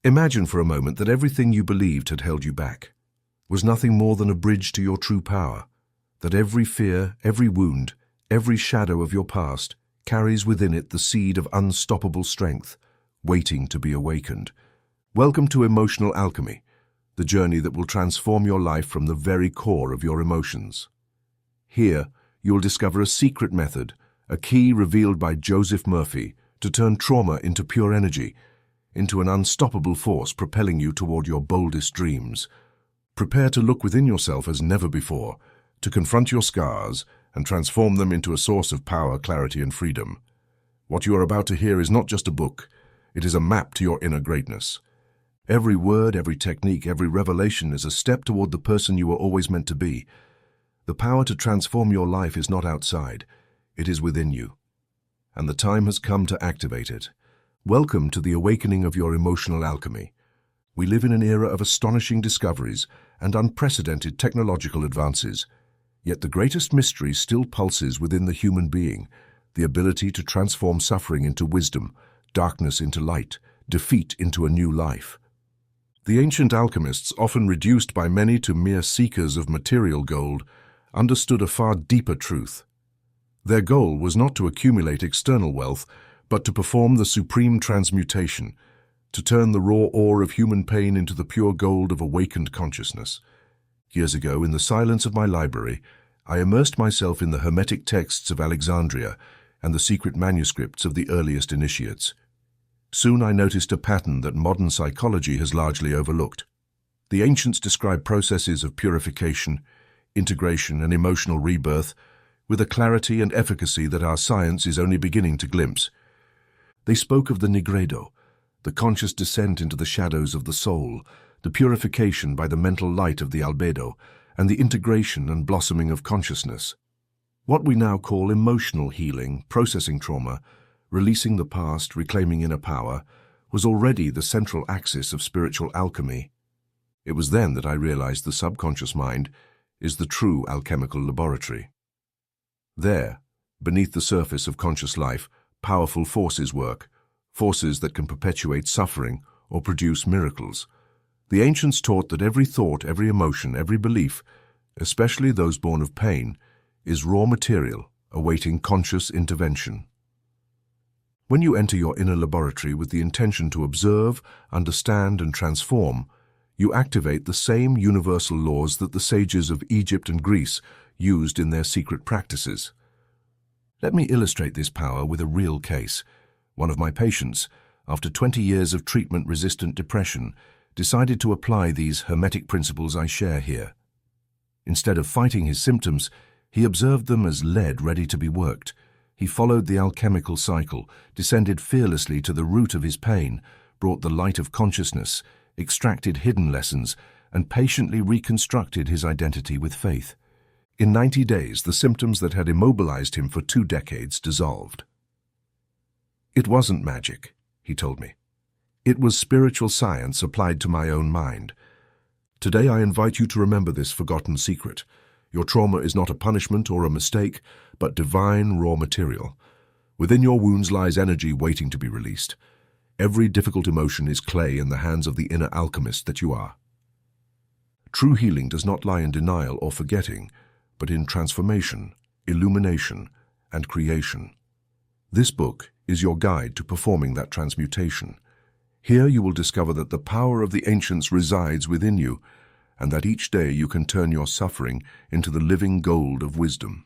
Imagine for a moment that everything you believed had held you back was nothing more than a bridge to your true power, that every fear, every wound, every shadow of your past carries within it the seed of unstoppable strength, waiting to be awakened. Welcome to Emotional Alchemy, the journey that will transform your life from the very core of your emotions. Here, you'll discover a secret method, a key revealed by Joseph Murphy, to turn trauma into pure energy, into an unstoppable force propelling you toward your boldest dreams. Prepare to look within yourself as never before, to confront your scars and transform them into a source of power, clarity, and freedom. What you are about to hear is not just a book, it is a map to your inner greatness. Every word, every technique, every revelation is a step toward the person you were always meant to be. The power to transform your life is not outside, it is within you. And the time has come to activate it. Welcome to the awakening of your emotional alchemy. We live in an era of astonishing discoveries and unprecedented technological advances. Yet the greatest mystery still pulses within the human being, the ability to transform suffering into wisdom, darkness into light, defeat into a new life. The ancient alchemists, often reduced by many to mere seekers of material gold, understood a far deeper truth. Their goal was not to accumulate external wealth, but to perform the supreme transmutation, to turn the raw ore of human pain into the pure gold of awakened consciousness. Years ago, in the silence of my library, I immersed myself in the hermetic texts of Alexandria and the secret manuscripts of the earliest initiates. Soon I noticed a pattern that modern psychology has largely overlooked. The ancients described processes of purification, integration, and emotional rebirth with a clarity and efficacy that our science is only beginning to glimpse. They spoke of the nigredo, the conscious descent into the shadows of the soul, the purification by the mental light of the albedo, and the integration and blossoming of consciousness. What we now call emotional healing, processing trauma, releasing the past, reclaiming inner power, was already the central axis of spiritual alchemy. It was then that I realized the subconscious mind is the true alchemical laboratory. There, beneath the surface of conscious life, powerful forces work, forces that can perpetuate suffering or produce miracles. The ancients taught that every thought, every emotion, every belief, especially those born of pain, is raw material awaiting conscious intervention. When you enter your inner laboratory with the intention to observe, understand, and transform, you activate the same universal laws that the sages of Egypt and Greece used in their secret practices. Let me illustrate this power with a real case. One of my patients, after 20 years of treatment-resistant depression, decided to apply these hermetic principles I share here. Instead of fighting his symptoms, he observed them as lead ready to be worked. He followed the alchemical cycle, descended fearlessly to the root of his pain, brought the light of consciousness, extracted hidden lessons, and patiently reconstructed his identity with faith. In 90 days, the symptoms that had immobilized him for 2 decades dissolved. It wasn't magic, he told me. It was spiritual science applied to my own mind. Today I invite you to remember this forgotten secret. Your trauma is not a punishment or a mistake, but divine raw material. Within your wounds lies energy waiting to be released. Every difficult emotion is clay in the hands of the inner alchemist that you are. True healing does not lie in denial or forgetting, but in transformation, illumination, and creation. This book is your guide to performing that transmutation. Here you will discover that the power of the ancients resides within you, and that each day you can turn your suffering into the living gold of wisdom.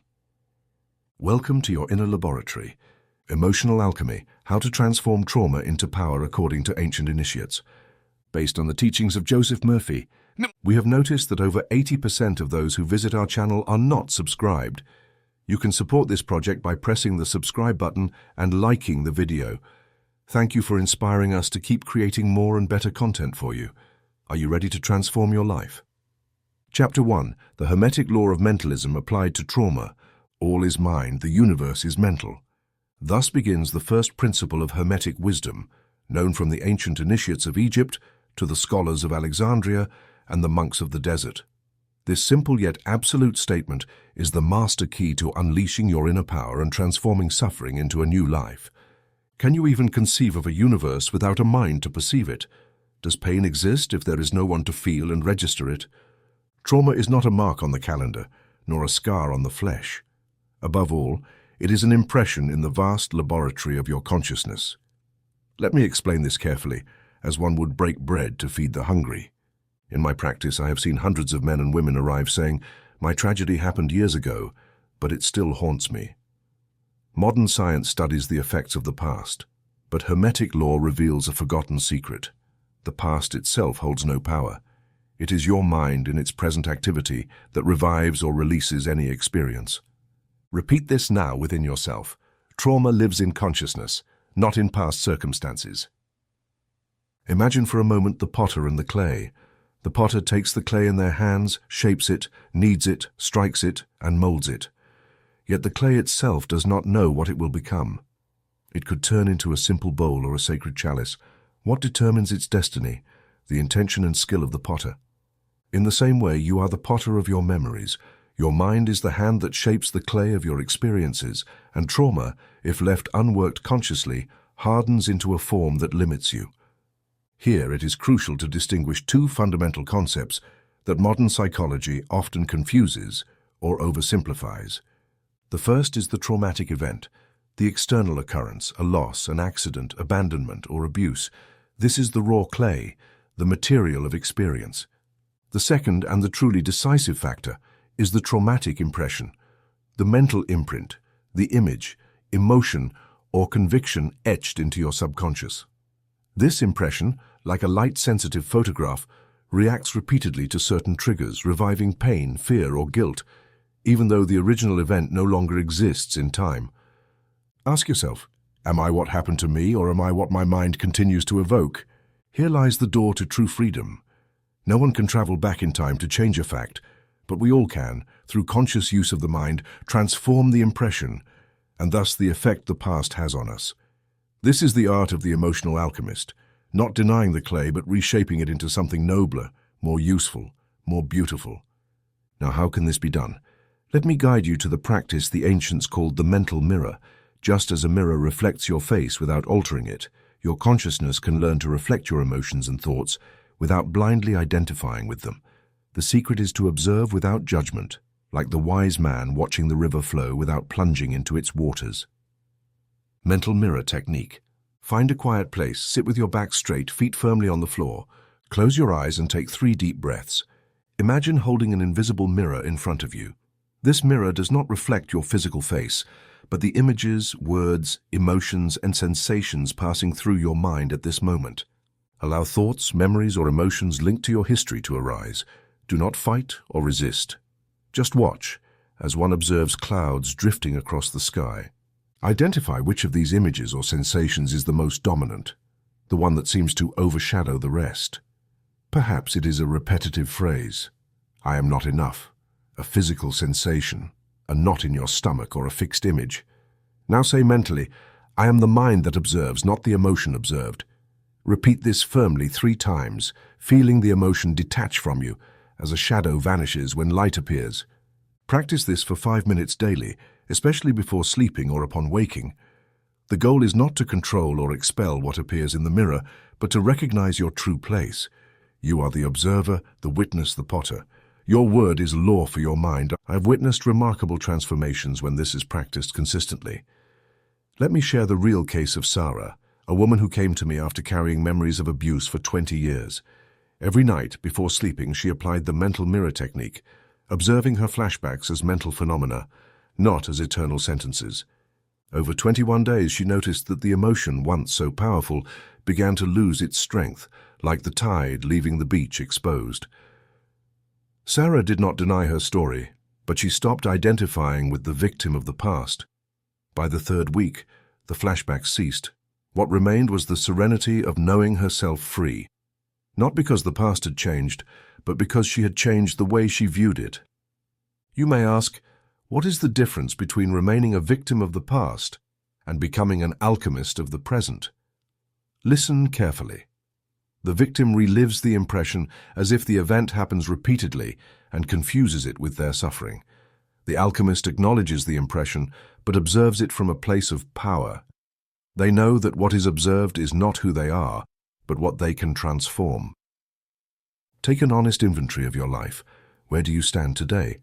Welcome to your inner laboratory. Emotional Alchemy, how to transform trauma into power according to ancient initiates. Based on the teachings of Joseph Murphy, we have noticed that over 80% of those who visit our channel are not subscribed. You can support this project by pressing the subscribe button and liking the video. Thank you for inspiring us to keep creating more and better content for you. Are you ready to transform your life? Chapter 1. The Hermetic Law of Mentalism Applied to Trauma. All is mind, the universe is mental. Thus begins the first principle of Hermetic wisdom, known from the ancient initiates of Egypt to the scholars of Alexandria and the monks of the desert. This simple yet absolute statement is the master key to unleashing your inner power and transforming suffering into a new life. Can you even conceive of a universe without a mind to perceive it? Does pain exist if there is no one to feel and register it? Trauma is not a mark on the calendar, nor a scar on the flesh. Above all, it is an impression in the vast laboratory of your consciousness. Let me explain this carefully, as one would break bread to feed the hungry. In my practice, I have seen hundreds of men and women arrive saying, "My tragedy happened years ago, but it still haunts me." Modern science studies the effects of the past, but Hermetic law reveals a forgotten secret. The past itself holds no power. It is your mind in its present activity that revives or releases any experience. Repeat this now within yourself. Trauma lives in consciousness, not in past circumstances. Imagine for a moment the potter and the clay. The potter takes the clay in their hands, shapes it, kneads it, strikes it, and molds it. Yet the clay itself does not know what it will become. It could turn into a simple bowl or a sacred chalice. What determines its destiny? The intention and skill of the potter. In the same way, you are the potter of your memories. Your mind is the hand that shapes the clay of your experiences, and trauma, if left unworked consciously, hardens into a form that limits you. Here it is crucial to distinguish two fundamental concepts that modern psychology often confuses or oversimplifies. The first is the traumatic event, the external occurrence, a loss, an accident, abandonment, or abuse. This is the raw clay, the material of experience. The second, and the truly decisive factor, is the traumatic impression, the mental imprint, the image, emotion, or conviction etched into your subconscious. This impression, like a light-sensitive photograph, reacts repeatedly to certain triggers, reviving pain, fear, or guilt, even though the original event no longer exists in time. Ask yourself, am I what happened to me, or am I what my mind continues to evoke? Here lies the door to true freedom. No one can travel back in time to change a fact, but we all can, through conscious use of the mind, transform the impression, and thus the effect the past has on us. This is the art of the emotional alchemist, not denying the clay but reshaping it into something nobler, more useful, more beautiful. Now, how can this be done? Let me guide you to the practice the ancients called the mental mirror. Just as a mirror reflects your face without altering it, your consciousness can learn to reflect your emotions and thoughts without blindly identifying with them. The secret is to observe without judgment, like the wise man watching the river flow without plunging into its waters. Mental mirror technique. Find a quiet place, sit with your back straight, feet firmly on the floor. Close your eyes and take 3 deep breaths. Imagine holding an invisible mirror in front of you. This mirror does not reflect your physical face, but the images, words, emotions, and sensations passing through your mind at this moment. Allow thoughts, memories, or emotions linked to your history to arise. Do not fight or resist. Just watch, as one observes clouds drifting across the sky. Identify which of these images or sensations is the most dominant, the one that seems to overshadow the rest. Perhaps it is a repetitive phrase, "I am not enough," a physical sensation, a knot in your stomach, or a fixed image. Now say mentally, "I am the mind that observes, not the emotion observed." Repeat this firmly 3 times, feeling the emotion detach from you as a shadow vanishes when light appears. Practice this for 5 minutes daily, especially before sleeping or upon waking. The goal is not to control or expel what appears in the mirror, but to recognize your true place. You are the observer, the witness, the potter. Your word is law for your mind. I've witnessed remarkable transformations when this is practiced consistently. Let me share the real case of Sarah, a woman who came to me after carrying memories of abuse for 20 years. Every night, before sleeping, she applied the mental mirror technique, observing her flashbacks as mental phenomena, not as eternal sentences. Over 21 days, she noticed that the emotion, once so powerful, began to lose its strength, like the tide leaving the beach exposed. Sarah did not deny her story, but she stopped identifying with the victim of the past. By the 3rd week, the flashbacks ceased. What remained was the serenity of knowing herself free, not because the past had changed, but because she had changed the way she viewed it. You may ask, what is the difference between remaining a victim of the past and becoming an alchemist of the present? Listen carefully. The victim relives the impression as if the event happens repeatedly and confuses it with their suffering. The alchemist acknowledges the impression, but observes it from a place of power. They know that what is observed is not who they are, but what they can transform. Take an honest inventory of your life. Where do you stand today?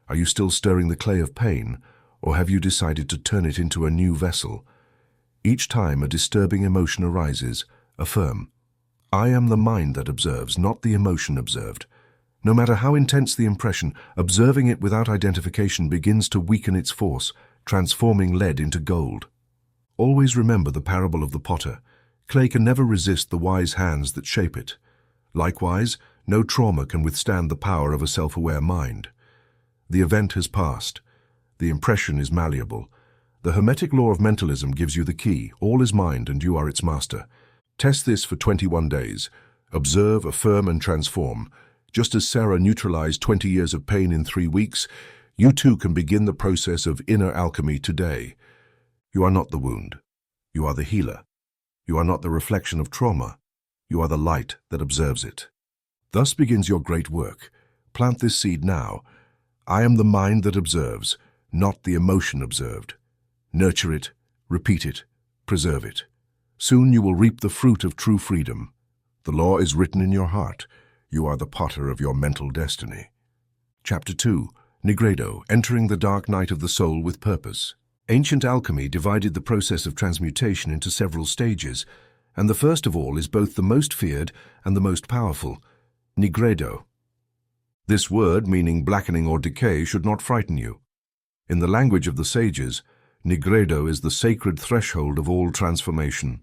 Are you still stirring the clay of pain, or have you decided to turn it into a new vessel? Each time a disturbing emotion arises, affirm, I am the mind that observes, not the emotion observed. No matter how intense the impression, observing it without identification begins to weaken its force, transforming lead into gold. Always remember the parable of the potter. Clay can never resist the wise hands that shape it. Likewise, no trauma can withstand the power of a self-aware mind. The event has passed. The impression is malleable. The Hermetic law of mentalism gives you the key. All is mind and you are its master. Test this for 21 days. Observe, affirm, and transform. Just as Sarah neutralized 20 years of pain in 3 weeks, you too can begin the process of inner alchemy today. You are not the wound. You are the healer. You are not the reflection of trauma. You are the light that observes it. Thus begins your great work. Plant this seed now. I am the mind that observes, not the emotion observed. Nurture it, repeat it, preserve it. Soon you will reap the fruit of true freedom. The law is written in your heart. You are the potter of your mental destiny. Chapter 2. Nigredo, entering the dark night of the soul with purpose. Ancient alchemy divided the process of transmutation into several stages, and the first of all is both the most feared and the most powerful, Nigredo. This word, meaning blackening or decay, should not frighten you. In the language of the sages, Nigredo is the sacred threshold of all transformation.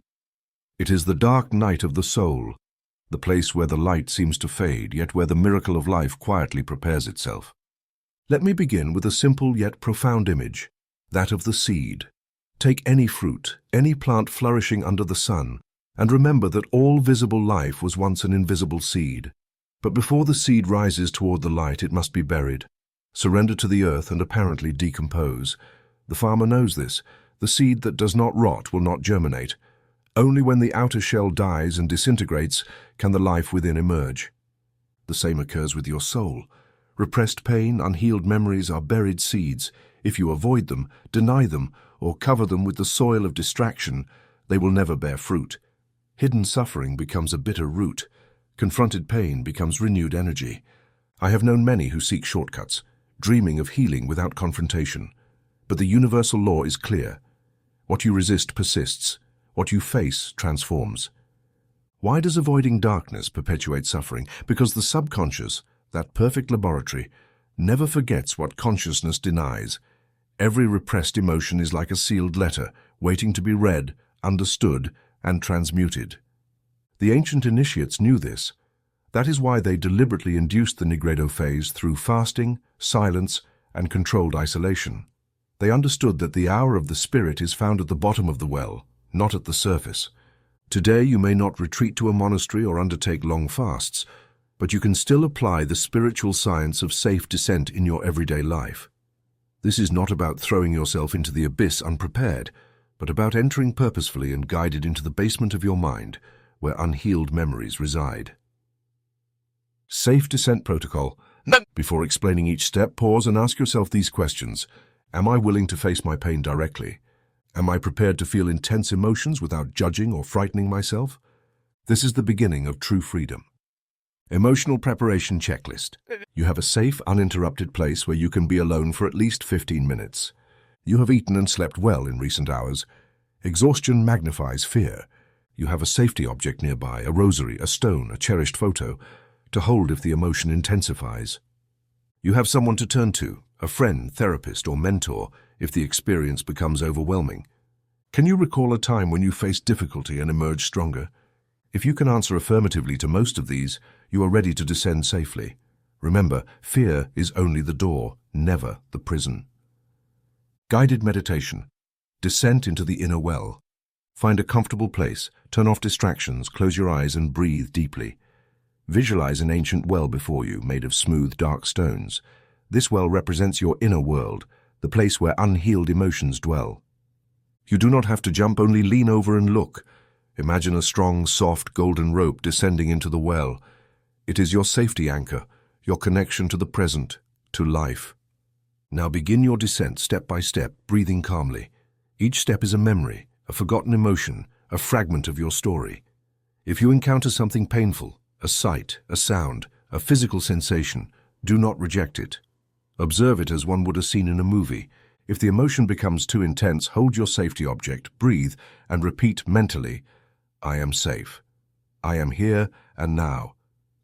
It is the dark night of the soul, the place where the light seems to fade, yet where the miracle of life quietly prepares itself. Let me begin with a simple yet profound image, that of the seed. Take any fruit, any plant flourishing under the sun, and remember that all visible life was once an invisible seed. But before the seed rises toward the light, it must be buried, surrender to the earth, and apparently decompose. The farmer knows this. The seed that does not rot will not germinate. Only when the outer shell dies and disintegrates can the life within emerge. The same occurs with your soul. Repressed pain, unhealed memories are buried seeds. If you avoid them, deny them, or cover them with the soil of distraction, they will never bear fruit. Hidden suffering becomes a bitter root. Confronted pain becomes renewed energy. I have known many who seek shortcuts, dreaming of healing without confrontation. But the universal law is clear. What you resist persists. What you face transforms. Why does avoiding darkness perpetuate suffering? Because the subconscious, that perfect laboratory, never forgets what consciousness denies. Every repressed emotion is like a sealed letter, waiting to be read, understood, and transmuted. The ancient initiates knew this. That is why they deliberately induced the Nigredo phase through fasting, silence, and controlled isolation. They understood that the hour of the spirit is found at the bottom of the well, not at the surface. Today you may not retreat to a monastery or undertake long fasts, but you can still apply the spiritual science of safe descent in your everyday life. This is not about throwing yourself into the abyss unprepared, but about entering purposefully and guided into the basement of your mind, where unhealed memories reside. Safe descent protocol. Before explaining each step, pause and ask yourself these questions. Am I willing to face my pain directly? Am I prepared to feel intense emotions without judging or frightening myself? This is the beginning of true freedom. Emotional preparation checklist. You have a safe, uninterrupted place where you can be alone for at least 15 minutes. You have eaten and slept well in recent hours. Exhaustion magnifies fear. You have a safety object nearby, a rosary, a stone, a cherished photo, to hold if the emotion intensifies. You have someone to turn to, a friend, therapist, or mentor, if the experience becomes overwhelming. Can you recall a time when you faced difficulty and emerged stronger? If you can answer affirmatively to most of these, you are ready to descend safely. Remember, fear is only the door, never the prison. Guided meditation. Descent into the inner well. Find a comfortable place, turn off distractions, close your eyes and breathe deeply. Visualize an ancient well before you, made of smooth, dark stones. This well represents your inner world, the place where unhealed emotions dwell. You do not have to jump, only lean over and look. Imagine a strong, soft, golden rope descending into the well. It is your safety anchor, your connection to the present, to life. Now begin your descent step by step, breathing calmly. Each step is a memory, a forgotten emotion, a fragment of your story. If you encounter something painful, a sight, a sound, a physical sensation, do not reject it. Observe it as one would have seen in a movie. If the emotion becomes too intense, hold your safety object, breathe, and repeat mentally, I am safe. I am here and now.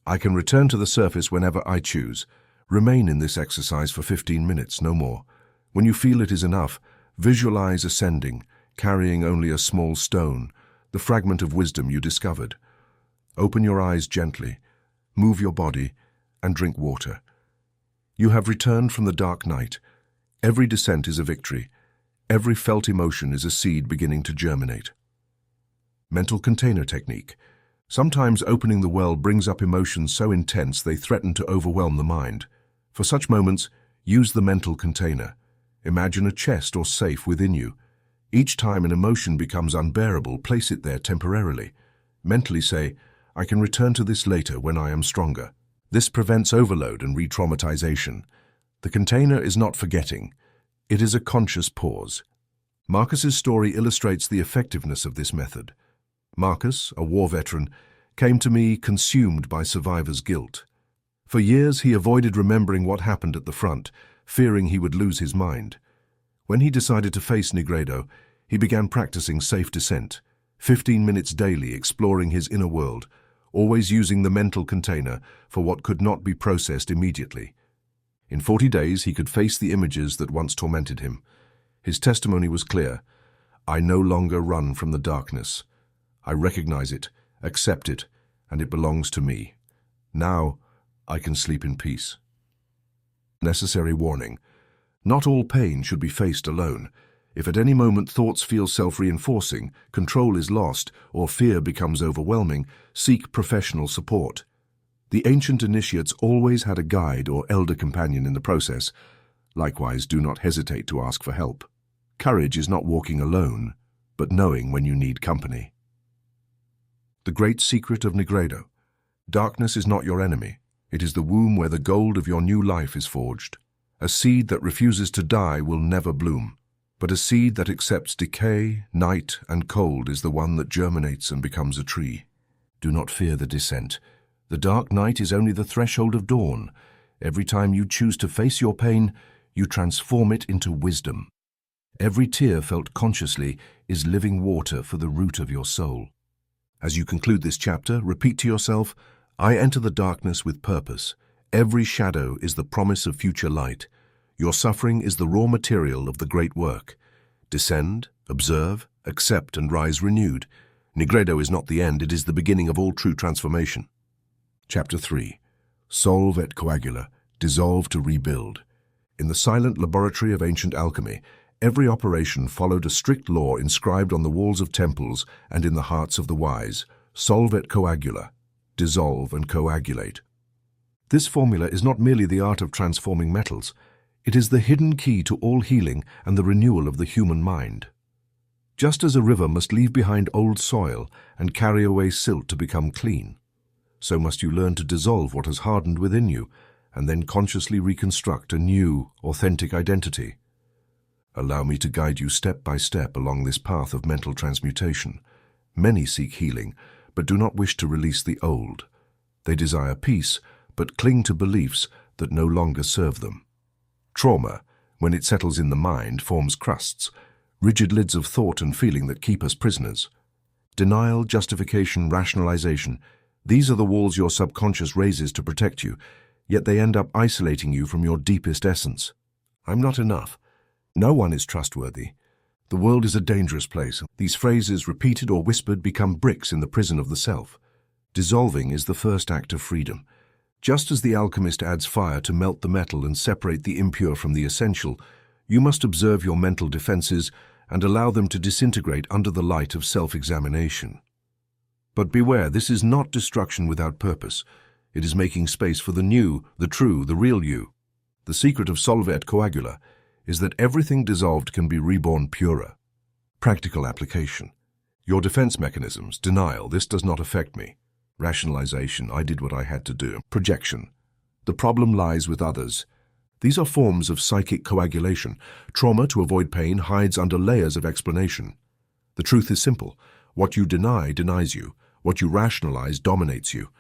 I can return to the surface whenever I choose. Remain in this exercise for 15 minutes, no more. When you feel it is enough, visualize ascending, carrying only a small stone, the fragment of wisdom you discovered. Open your eyes gently, move your body, and drink water. You have returned from the dark night. Every descent is a victory. Every felt emotion is a seed beginning to germinate. Mental container technique. Sometimes opening the well brings up emotions so intense they threaten to overwhelm the mind. For such moments, use the mental container. Imagine a chest or safe within you. Each time an emotion becomes unbearable, place it there temporarily. Mentally say, I can return to this later when I am stronger. This prevents overload and re-traumatization. The container is not forgetting. It is a conscious pause. Marcus's story illustrates the effectiveness of this method. Marcus, a war veteran, came to me consumed by survivor's guilt. For years he avoided remembering what happened at the front, fearing he would lose his mind. When he decided to face Negredo, he began practicing safe descent, 15 minutes daily exploring his inner world, always using the mental container for what could not be processed immediately. In 40 days, he could face the images that once tormented him. His testimony was clear. I no longer run from the darkness. I recognize it, accept it, and it belongs to me. Now, I can sleep in peace. Necessary warning. Not all pain should be faced alone. If at any moment thoughts feel self-reinforcing, control is lost, or fear becomes overwhelming, seek professional support. The ancient initiates always had a guide or elder companion in the process. Likewise, do not hesitate to ask for help. Courage is not walking alone, but knowing when you need company. The great secret of Negredo. Darkness is not your enemy. It is the womb where the gold of your new life is forged. A seed that refuses to die will never bloom, but a seed that accepts decay, night, and cold is the one that germinates and becomes a tree. Do not fear the descent. The dark night is only the threshold of dawn. Every time you choose to face your pain, you transform it into wisdom. Every tear felt consciously is living water for the root of your soul. As you conclude this chapter, repeat to yourself, I enter the darkness with purpose. Every shadow is the promise of future light. Your suffering is the raw material of the great work. Descend, observe, accept, and rise renewed. Negredo is not the end, it is the beginning of all true transformation. Chapter 3. Solve et coagula, dissolve to rebuild. In the silent laboratory of ancient alchemy, every operation followed a strict law inscribed on the walls of temples and in the hearts of the wise. Solve et coagula, dissolve and coagulate. This formula is not merely the art of transforming metals. It is the hidden key to all healing and the renewal of the human mind. Just as a river must leave behind old soil and carry away silt to become clean, so must you learn to dissolve what has hardened within you and then consciously reconstruct a new, authentic identity. Allow me to guide you step by step along this path of mental transmutation. Many seek healing, but do not wish to release the old. They desire peace, but cling to beliefs that no longer serve them. Trauma, when it settles in the mind, forms crusts, rigid lids of thought and feeling that keep us prisoners. Denial, justification, rationalization, these are the walls your subconscious raises to protect you, yet they end up isolating you from your deepest essence. I'm not enough. No one is trustworthy. The world is a dangerous place. These phrases, repeated or whispered, become bricks in the prison of the self. Dissolving is the first act of freedom. Just as the alchemist adds fire to melt the metal and separate the impure from the essential, you must observe your mental defenses and allow them to disintegrate under the light of self-examination. But beware, this is not destruction without purpose. It is making space for the new, the true, the real you. The secret of Solve et Coagula is that everything dissolved can be reborn purer. Practical application. Your defense mechanisms, denial, this does not affect me. Rationalization, I did what I had to do. Projection. The problem lies with others. These are forms of psychic coagulation. Trauma, to avoid pain, hides under layers of explanation. The truth is simple. What you deny denies you. What you rationalize dominates you.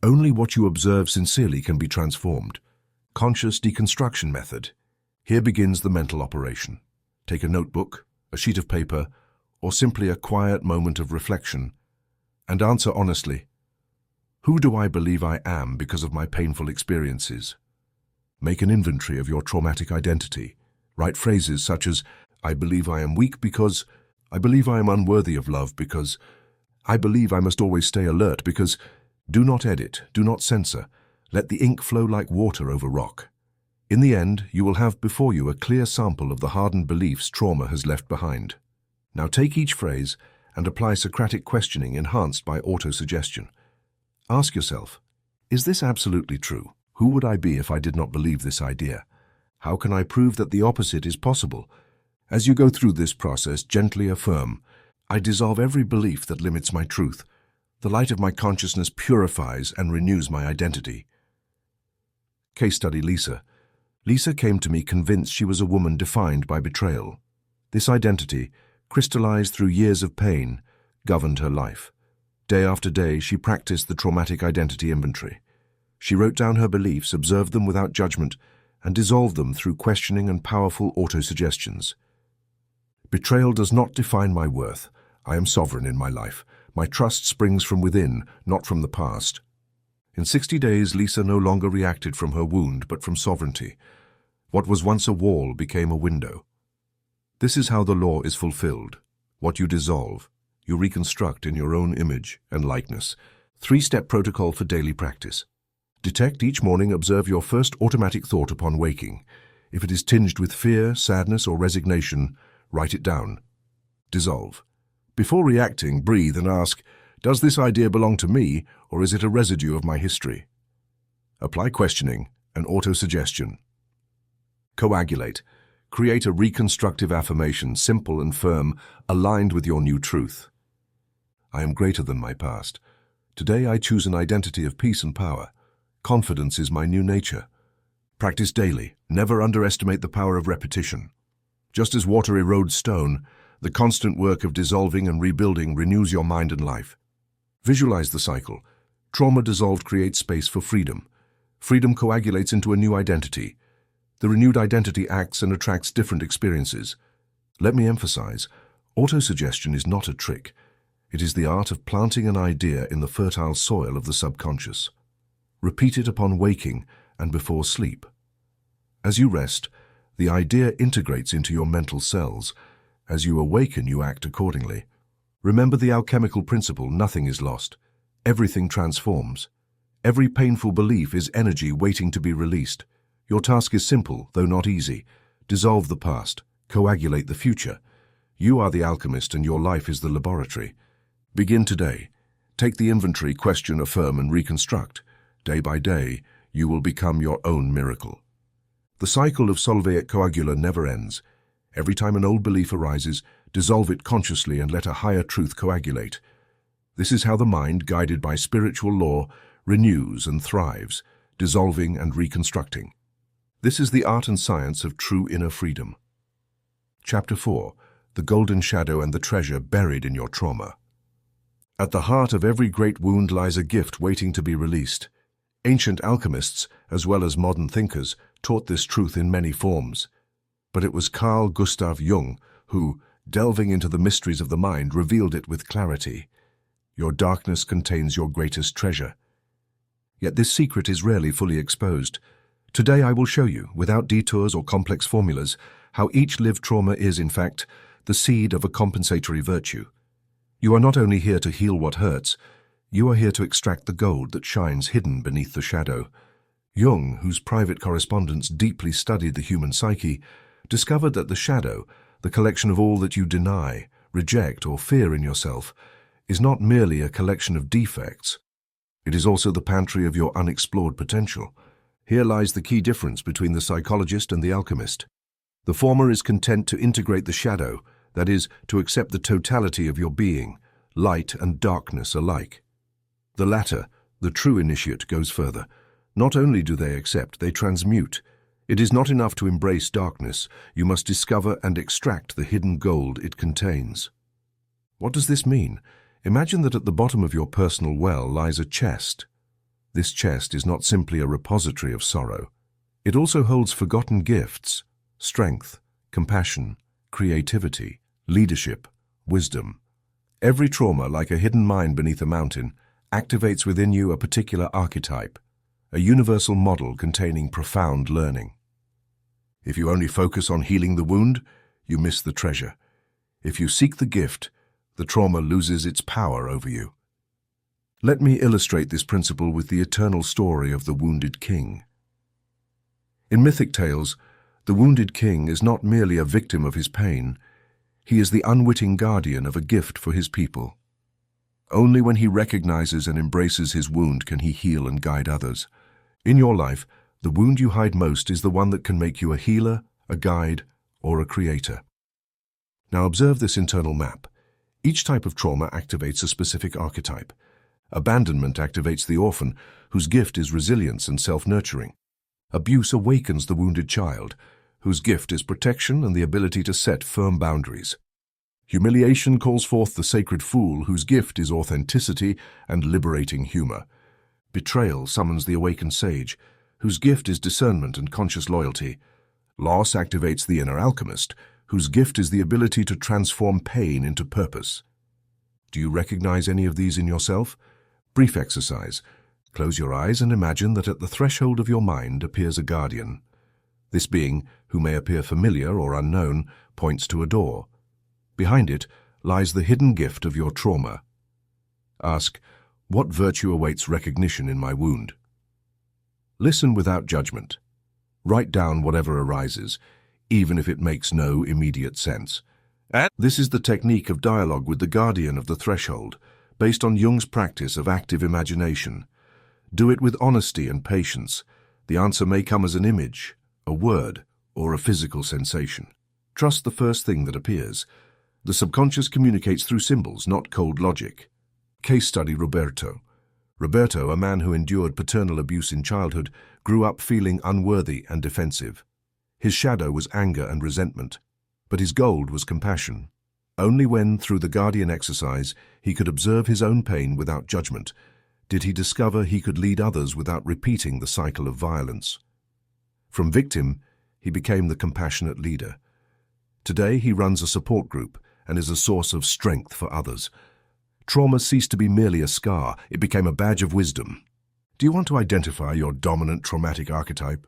Only what you observe sincerely can be transformed. Conscious deconstruction method. Here begins the mental operation. Take a notebook, a sheet of paper, or simply a quiet moment of reflection, and answer honestly, who do I believe I am because of my painful experiences? Make an inventory of your traumatic identity. Write phrases such as, I believe I am weak because, I believe I am unworthy of love because, I believe I must always stay alert because. Do not edit, do not censor. Let the ink flow like water over rock. In the end, you will have before you a clear sample of the hardened beliefs trauma has left behind. Now take each phrase and apply Socratic questioning enhanced by autosuggestion. Ask yourself, is this absolutely true? Who would I be if I did not believe this idea? How can I prove that the opposite is possible? As you go through this process, gently affirm, I dissolve every belief that limits my truth. The light of my consciousness purifies and renews my identity. Case study Lisa. Lisa came to me convinced she was a woman defined by betrayal. This identity, crystallized through years of pain, governed her life. Day after day, she practiced the traumatic identity inventory. She wrote down her beliefs, observed them without judgment, and dissolved them through questioning and powerful autosuggestions. Betrayal does not define my worth. I am sovereign in my life. My trust springs from within, not from the past. In 60 days, Lisa no longer reacted from her wound, but from sovereignty. What was once a wall became a window. This is how the law is fulfilled. What you dissolve, you reconstruct in your own image and likeness. 3-step protocol for daily practice. Detect each morning, observe your first automatic thought upon waking. If it is tinged with fear, sadness, or resignation, write it down. Dissolve. Before reacting, breathe and ask, does this idea belong to me, or is it a residue of my history? Apply questioning and autosuggestion. Coagulate. Create a reconstructive affirmation, simple and firm, aligned with your new truth. I am greater than my past. Today I choose an identity of peace and power. Confidence is my new nature. Practice daily. Never underestimate the power of repetition. Just as water erodes stone, the constant work of dissolving and rebuilding renews your mind and life. Visualize the cycle. Trauma dissolved creates space for freedom. Freedom coagulates into a new identity. The renewed identity acts and attracts different experiences. Let me emphasize, autosuggestion is not a trick. It is the art of planting an idea in the fertile soil of the subconscious. Repeat it upon waking and before sleep. As you rest, the idea integrates into your mental cells. As you awaken, you act accordingly. Remember the alchemical principle, nothing is lost. Everything transforms. Every painful belief is energy waiting to be released. Your task is simple, though not easy. Dissolve the past, coagulate the future. You are the alchemist and your life is the laboratory. Begin today. Take the inventory, question, affirm, and reconstruct. Day by day, you will become your own miracle. The cycle of solve et coagula never ends. Every time an old belief arises, dissolve it consciously and let a higher truth coagulate. This is how the mind, guided by spiritual law, renews and thrives, dissolving and reconstructing. This is the art and science of true inner freedom. Chapter 4. The Golden Shadow and the Treasure Buried in Your Trauma. At the heart of every great wound lies a gift waiting to be released. Ancient alchemists, as well as modern thinkers, taught this truth in many forms. But it was Carl Gustav Jung who, delving into the mysteries of the mind, revealed it with clarity. Your darkness contains your greatest treasure. Yet this secret is rarely fully exposed. Today I will show you, without detours or complex formulas, how each lived trauma is, in fact, the seed of a compensatory virtue. You are not only here to heal what hurts, you are here to extract the gold that shines hidden beneath the shadow. Jung, whose private correspondence deeply studied the human psyche, discovered that the shadow, the collection of all that you deny, reject, or fear in yourself, is not merely a collection of defects. It is also the pantry of your unexplored potential. Here lies the key difference between the psychologist and the alchemist. The former is content to integrate the shadow, that is, to accept the totality of your being, light and darkness alike. The latter, the true initiate, goes further. Not only do they accept, they transmute. It is not enough to embrace darkness. You must discover and extract the hidden gold it contains. What does this mean? Imagine that at the bottom of your personal well lies a chest. This chest is not simply a repository of sorrow. It also holds forgotten gifts, strength, compassion, creativity, leadership, wisdom. Every trauma, like a hidden mine beneath a mountain, activates within you a particular archetype, a universal model containing profound learning. If you only focus on healing the wound, you miss the treasure. If you seek the gift, the trauma loses its power over you. Let me illustrate this principle with the eternal story of the wounded king. In mythic tales, the wounded king is not merely a victim of his pain, he is the unwitting guardian of a gift for his people. Only when he recognizes and embraces his wound can he heal and guide others. In your life, the wound you hide most is the one that can make you a healer, a guide, or a creator. Now observe this internal map. Each type of trauma activates a specific archetype. Abandonment activates the orphan, whose gift is resilience and self-nurturing. Abuse awakens the wounded child, whose gift is protection and the ability to set firm boundaries. Humiliation calls forth the sacred fool, whose gift is authenticity and liberating humor. Betrayal summons the awakened sage, whose gift is discernment and conscious loyalty. Loss activates the inner alchemist, whose gift is the ability to transform pain into purpose. Do you recognize any of these in yourself? Brief exercise. Close your eyes and imagine that at the threshold of your mind appears a guardian. This being, who may appear familiar or unknown, points to a door. Behind it lies the hidden gift of your trauma. Ask, what virtue awaits recognition in my wound? Listen without judgment. Write down whatever arises, even if it makes no immediate sense. This is the technique of dialogue with the guardian of the threshold, based on Jung's practice of active imagination. Do it with honesty and patience. The answer may come as an image, a word, or a physical sensation. Trust the first thing that appears. The subconscious communicates through symbols, not cold logic. Case study Roberto. Roberto, a man who endured paternal abuse in childhood, grew up feeling unworthy and defensive. His shadow was anger and resentment, but his gold was compassion. Only when, through the guardian exercise, he could observe his own pain without judgment, did he discover he could lead others without repeating the cycle of violence. From victim, he became the compassionate leader. Today, he runs a support group and is a source of strength for others. Trauma ceased to be merely a scar, it became a badge of wisdom. Do you want to identify your dominant traumatic archetype?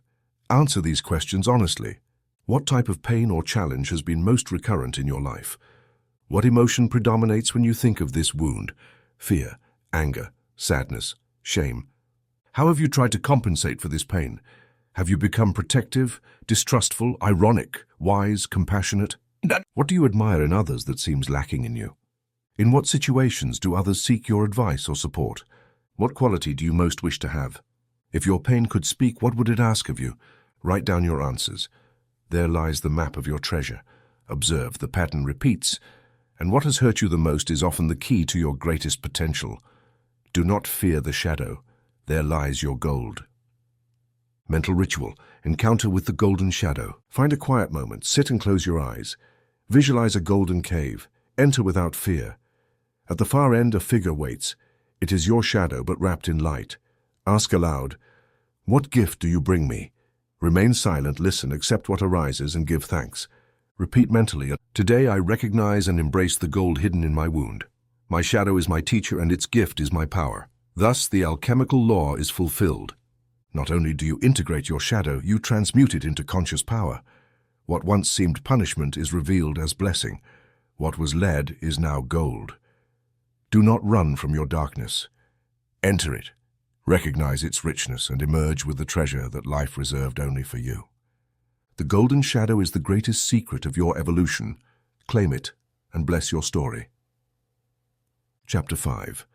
Answer these questions honestly. What type of pain or challenge has been most recurrent in your life? What emotion predominates when you think of this wound? Fear, anger, sadness, shame. How have you tried to compensate for this pain? Have you become protective, distrustful, ironic, wise, compassionate? What do you admire in others that seems lacking in you? In what situations do others seek your advice or support? What quality do you most wish to have? If your pain could speak, what would it ask of you? Write down your answers. There lies the map of your treasure. Observe, the pattern repeats, and what has hurt you the most is often the key to your greatest potential. Do not fear the shadow. There lies your gold. Mental ritual. Encounter with the golden shadow. Find a quiet moment. Sit and close your eyes. Visualize a golden cave. Enter without fear. At the far end, a figure waits. It is your shadow, but wrapped in light. Ask aloud, "What gift do you bring me?" Remain silent, listen, accept what arises, and give thanks. Repeat mentally, "Today I recognize and embrace the gold hidden in my wound. My shadow is my teacher, and its gift is my power." Thus, the alchemical law is fulfilled. Not only do you integrate your shadow, you transmute it into conscious power. What once seemed punishment is revealed as blessing. What was lead is now gold. Do not run from your darkness. Enter it. Recognize its richness and emerge with the treasure that life reserved only for you. The golden shadow is the greatest secret of your evolution. Claim it and bless your story. Chapter 5.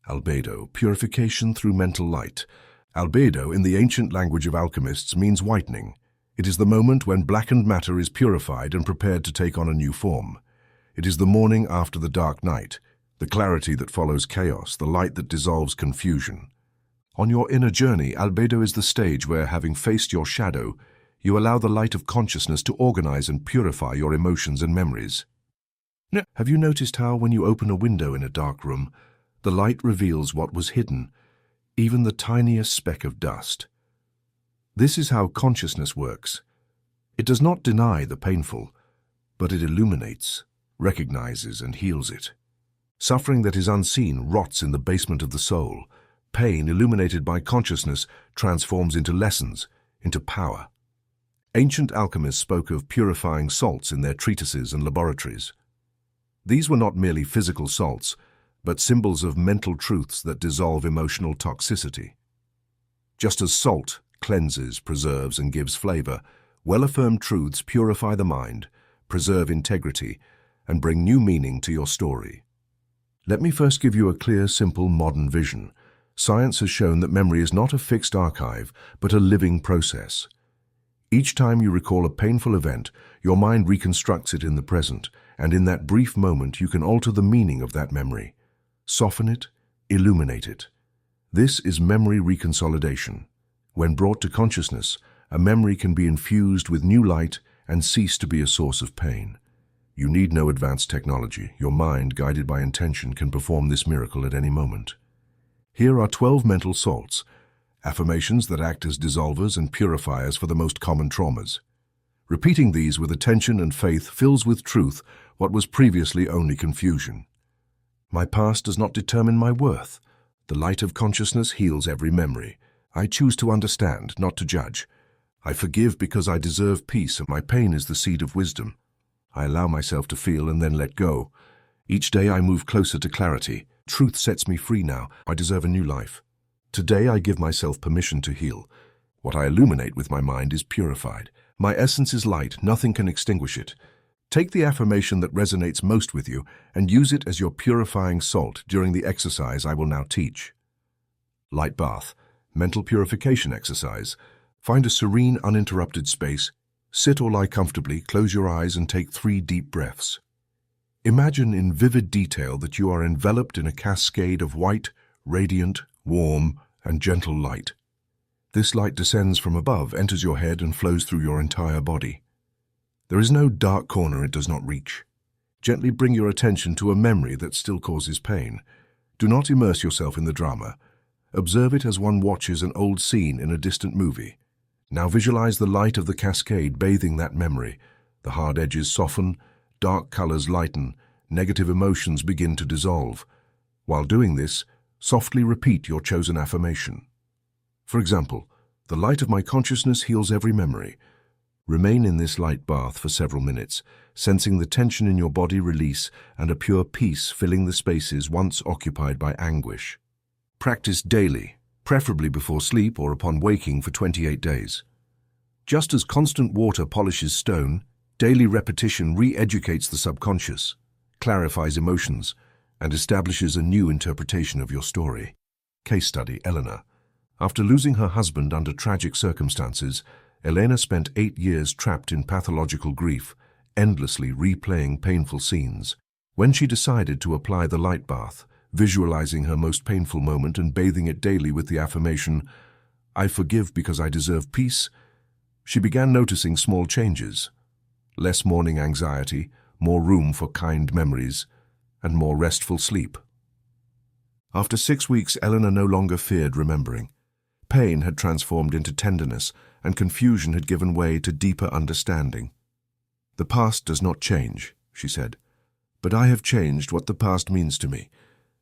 Albedo, purification through mental light. Albedo, in the ancient language of alchemists, means whitening. It is the moment when blackened matter is purified and prepared to take on a new form. It is the morning after the dark night, the clarity that follows chaos, the light that dissolves confusion. On your inner journey, Albedo is the stage where, having faced your shadow, you allow the light of consciousness to organize and purify your emotions and memories. Have you noticed how, when you open a window in a dark room, the light reveals what was hidden, even the tiniest speck of dust? This is how consciousness works. It does not deny the painful, but it illuminates, recognizes, and heals it. Suffering that is unseen rots in the basement of the soul. Pain, illuminated by consciousness, transforms into lessons, into power. Ancient alchemists spoke of purifying salts in their treatises and laboratories. These were not merely physical salts, but symbols of mental truths that dissolve emotional toxicity. Just as salt cleanses, preserves, and gives flavor, well-affirmed truths purify the mind, preserve integrity, and bring new meaning to your story. Let me first give you a clear, simple, modern vision. Science has shown that memory is not a fixed archive, but a living process. Each time you recall a painful event, your mind reconstructs it in the present, and in that brief moment you can alter the meaning of that memory. Soften it, illuminate it. This is memory reconsolidation. When brought to consciousness, a memory can be infused with new light and cease to be a source of pain. You need no advanced technology. Your mind, guided by intention, can perform this miracle at any moment. Here are 12 mental salts, affirmations that act as dissolvers and purifiers for the most common traumas. Repeating these with attention and faith fills with truth what was previously only confusion. My past does not determine my worth. The light of consciousness heals every memory. I choose to understand, not to judge. I forgive because I deserve peace, and my pain is the seed of wisdom. I allow myself to feel and then let go. Each day I move closer to clarity. Truth sets me free now. I deserve a new life. Today I give myself permission to heal. What I illuminate with my mind is purified. My essence is light. Nothing can extinguish it. Take the affirmation that resonates most with you and use it as your purifying salt during the exercise I will now teach. Light bath, mental purification exercise. Find a serene, uninterrupted space. Sit or lie comfortably, close your eyes, and take 3 deep breaths. Imagine in vivid detail that you are enveloped in a cascade of white, radiant, warm, and gentle light. This light descends from above, enters your head, and flows through your entire body. There is no dark corner it does not reach. Gently bring your attention to a memory that still causes pain. Do not immerse yourself in the drama. Observe it as one watches an old scene in a distant movie. Now visualize the light of the cascade bathing that memory. The hard edges soften, dark colors lighten, negative emotions begin to dissolve. While doing this, softly repeat your chosen affirmation. For example, the light of my consciousness heals every memory. Remain in this light bath for several minutes, sensing the tension in your body release and a pure peace filling the spaces once occupied by anguish. Practice daily, preferably before sleep or upon waking, for 28 days. Just as constant water polishes stone, daily repetition re-educates the subconscious, clarifies emotions, and establishes a new interpretation of your story. Case study: Elena. After losing her husband under tragic circumstances, Elena spent 8 years trapped in pathological grief, endlessly replaying painful scenes. When she decided to apply the light bath, visualizing her most painful moment and bathing it daily with the affirmation, "I forgive because I deserve peace," she began noticing small changes. Less morning anxiety, more room for kind memories, and more restful sleep. After 6 weeks, Elena no longer feared remembering. Pain had transformed into tenderness, and confusion had given way to deeper understanding. "The past does not change," she said, "but I have changed what the past means to me.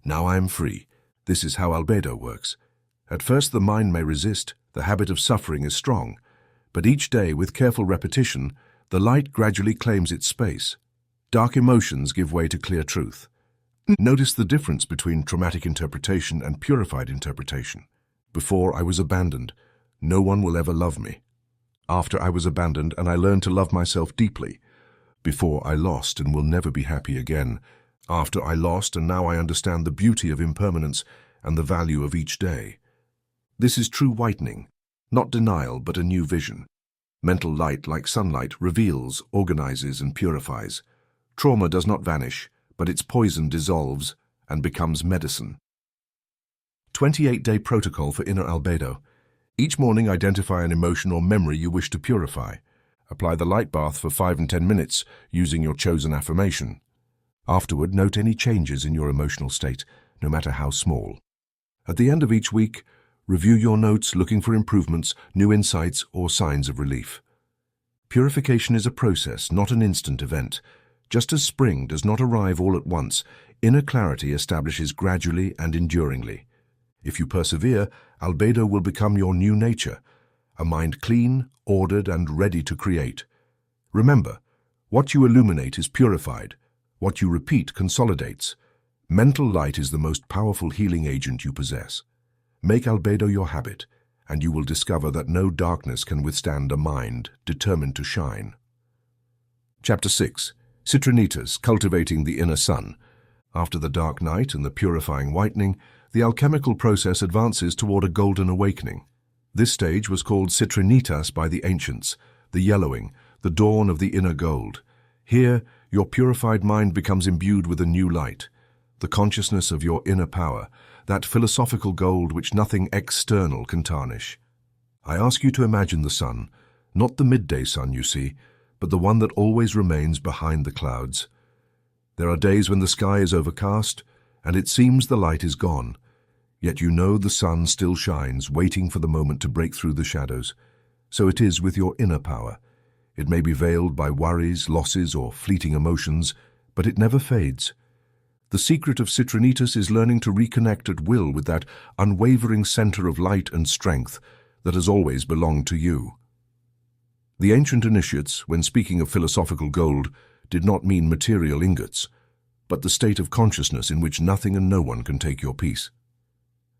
Now I am free." This is how albedo works. At first the mind may resist, the habit of suffering is strong, but each day, with careful repetition, the light gradually claims its space. Dark emotions give way to clear truth. Notice the difference between traumatic interpretation and purified interpretation. Before I was abandoned, no one will ever love me. After I was abandoned and I learned to love myself deeply. Before I lost and will never be happy again. After I lost and now I understand the beauty of impermanence and the value of each day. This is true whitening, not denial but a new vision. Mental light, like sunlight, reveals, organizes, and purifies. Trauma does not vanish, but its poison dissolves and becomes medicine. 28-day protocol for inner albedo. Each morning identify an emotion or memory you wish to purify. Apply the light bath for 5 and 10 minutes using your chosen affirmation. Afterward, note any changes in your emotional state, no matter how small. At the end of each week, review your notes looking for improvements, new insights, or signs of relief. Purification is a process, not an instant event. Just as spring does not arrive all at once, inner clarity establishes gradually and enduringly. If you persevere, albedo will become your new nature, a mind clean, ordered, and ready to create. Remember, what you illuminate is purified. What you repeat consolidates. Mental light is the most powerful healing agent you possess. Make albedo your habit, and you will discover that no darkness can withstand a mind determined to shine. Chapter 6. Citrinitas, Cultivating the Inner Sun. After the dark night and the purifying whitening, the alchemical process advances toward a golden awakening. This stage was called citrinitas by the ancients, the yellowing, the dawn of the inner gold. Here, your purified mind becomes imbued with a new light, the consciousness of your inner power, that philosophical gold which nothing external can tarnish. I ask you to imagine the sun, not the midday sun you see, but the one that always remains behind the clouds. There are days when the sky is overcast, and it seems the light is gone, yet you know the sun still shines, waiting for the moment to break through the shadows. So it is with your inner power. It may be veiled by worries, losses, or fleeting emotions, but it never fades. The secret of citrinitas is learning to reconnect at will with that unwavering center of light and strength that has always belonged to you. The ancient initiates, when speaking of philosophical gold, did not mean material ingots, but the state of consciousness in which nothing and no one can take your peace.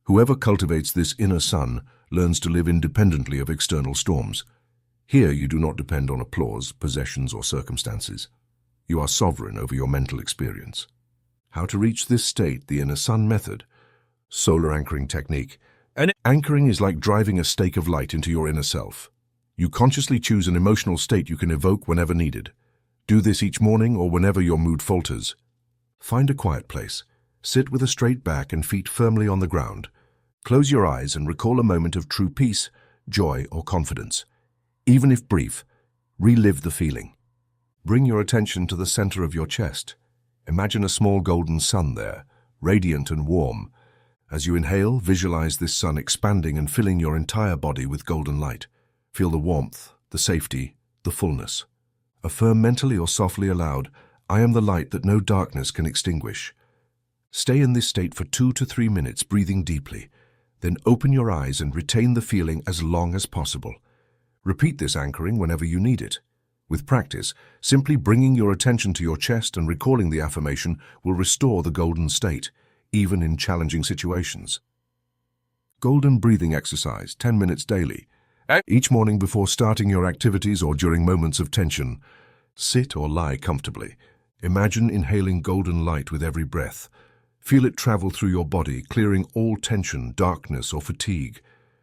Whoever cultivates this inner sun learns to live independently of external storms. Here you do not depend on applause, possessions, or circumstances. You are sovereign over your mental experience. How to reach this state, the inner sun method. Solar anchoring technique. Anchoring is like driving a stake of light into your inner self. You consciously choose an emotional state you can evoke whenever needed. Do this each morning or whenever your mood falters. Find a quiet place. Sit with a straight back and feet firmly on the ground. Close your eyes and recall a moment of true peace, joy, or confidence. Even if brief, relive the feeling. Bring your attention to the center of your chest. Imagine a small golden sun there, radiant and warm. As you inhale, visualize this sun expanding and filling your entire body with golden light. Feel the warmth, the safety, the fullness. Affirm mentally or softly aloud, I am the light that no darkness can extinguish. Stay in this state for 2 to 3 minutes, breathing deeply. Then open your eyes and retain the feeling as long as possible. Repeat this anchoring whenever you need it. With practice, simply bringing your attention to your chest and recalling the affirmation will restore the golden state, even in challenging situations. Golden breathing exercise, 10 minutes daily. Each morning before starting your activities or during moments of tension, sit or lie comfortably. Imagine inhaling golden light with every breath. Feel it travel through your body, clearing all tension, darkness, or fatigue.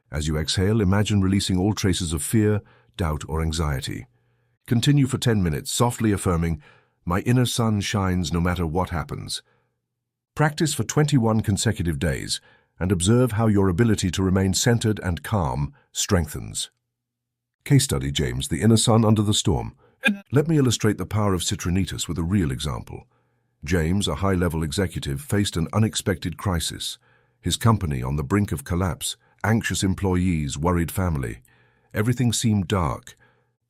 As you exhale, imagine releasing all traces of fear, doubt, or anxiety. Continue for 10 minutes, softly affirming, my inner sun shines no matter what happens. Practice for 21 consecutive days and observe how your ability to remain centered and calm strengthens. Case study, James, the inner sun under the storm. Let me illustrate the power of citrinitas with a real example. James, a high-level executive, faced an unexpected crisis. His company on the brink of collapse, anxious employees, worried family. Everything seemed dark.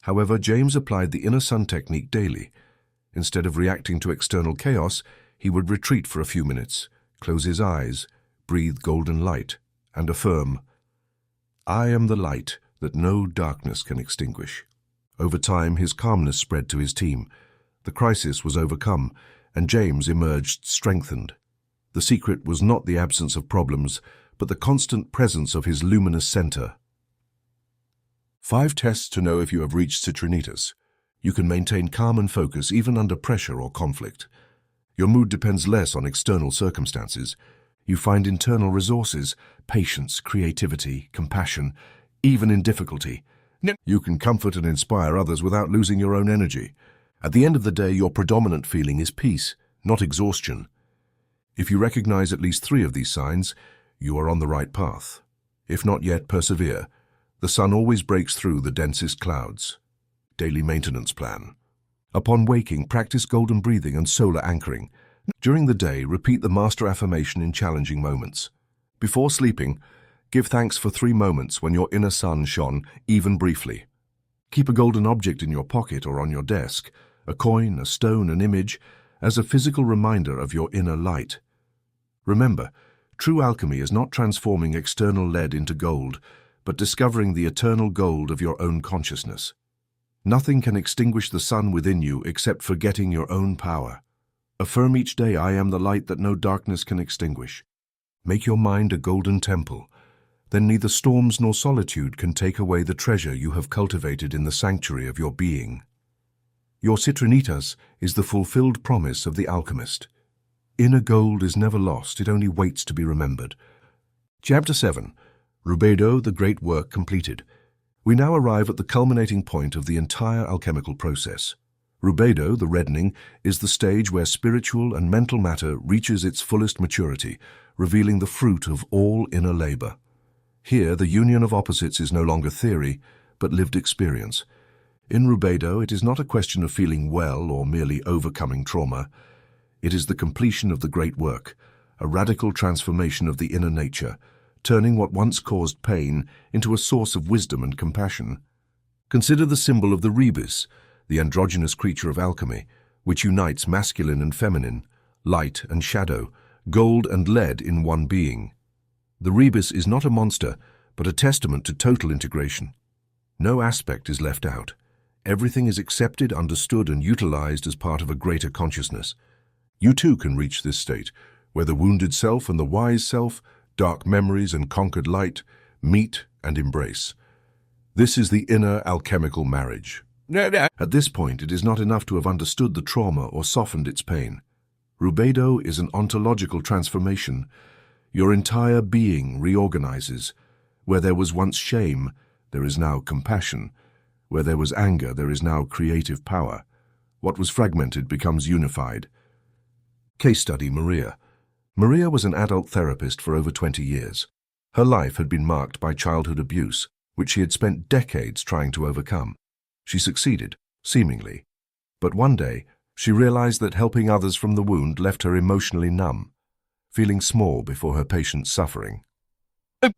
However, James applied the inner sun technique daily. Instead of reacting to external chaos, he would retreat for a few minutes, close his eyes, breathe golden light, and affirm, I am the light that no darkness can extinguish. Over time, his calmness spread to his team. The crisis was overcome, and James emerged strengthened. The secret was not the absence of problems, but the constant presence of his luminous center. 5 tests to know if you have reached citrinitas. You can maintain calm and focus even under pressure or conflict. Your mood depends less on external circumstances. You find internal resources, patience, creativity, compassion, even in difficulty. You can comfort and inspire others without losing your own energy. At the end of the day, your predominant feeling is peace, not exhaustion. If you recognize at least 3 of these signs, you are on the right path. If not yet, persevere. The sun always breaks through the densest clouds. Daily maintenance plan. Upon waking, practice golden breathing and solar anchoring. During the day, repeat the master affirmation in challenging moments. Before sleeping, give thanks for 3 moments when your inner sun shone, even briefly. Keep a golden object in your pocket or on your desk, a coin, a stone, an image, as a physical reminder of your inner light. Remember, true alchemy is not transforming external lead into gold, but discovering the eternal gold of your own consciousness. Nothing can extinguish the sun within you except forgetting your own power. Affirm each day, I am the light that no darkness can extinguish. Make your mind a golden temple. Then neither storms nor solitude can take away the treasure you have cultivated in the sanctuary of your being. Your citrinitas is the fulfilled promise of the alchemist. Inner gold is never lost, it only waits to be remembered. Chapter 7. Rubedo, the great work completed. We now arrive at the culminating point of the entire alchemical process. Rubedo, the reddening, is the stage where spiritual and mental matter reaches its fullest maturity, revealing the fruit of all inner labor. Here, the union of opposites is no longer theory, but lived experience. In Rubedo, it is not a question of feeling well or merely overcoming trauma. It is the completion of the great work, a radical transformation of the inner nature, turning what once caused pain into a source of wisdom and compassion. Consider the symbol of the rebus, the androgynous creature of alchemy, which unites masculine and feminine, light and shadow, gold and lead in one being. The rebus is not a monster, but a testament to total integration. No aspect is left out. Everything is accepted, understood, and utilized as part of a greater consciousness. You too can reach this state, where the wounded self and the wise self, dark memories and conquered light, meet and embrace. This is the inner alchemical marriage. At this point, it is not enough to have understood the trauma or softened its pain. Rubedo is an ontological transformation. Your entire being reorganizes. Where there was once shame, there is now compassion. Where there was anger, there is now creative power. What was fragmented becomes unified. Case study: Maria. Maria was an adult therapist for over 20 years. Her life had been marked by childhood abuse, which she had spent decades trying to overcome. She succeeded, seemingly. But one day, she realized that helping others from the wound left her emotionally numb, feeling small before her patient's suffering.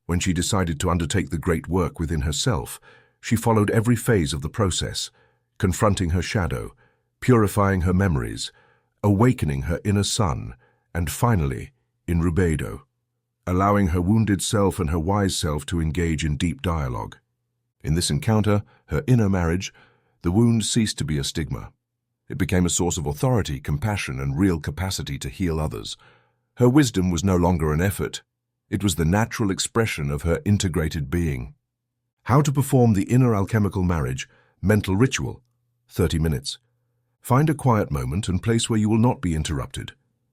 When she decided to undertake the great work within herself, she followed every phase of the process, confronting her shadow, purifying her memories, awakening her inner sun, and finally, in Rubedo, allowing her wounded self and her wise self to engage in deep dialogue. In this encounter, her inner marriage, the wound ceased to be a stigma. It became a source of authority, compassion, and real capacity to heal others. Her wisdom was no longer an effort. It was the natural expression of her integrated being. How to perform the inner alchemical marriage, mental ritual, 30 minutes. Find a quiet moment and place where you will not be interrupted.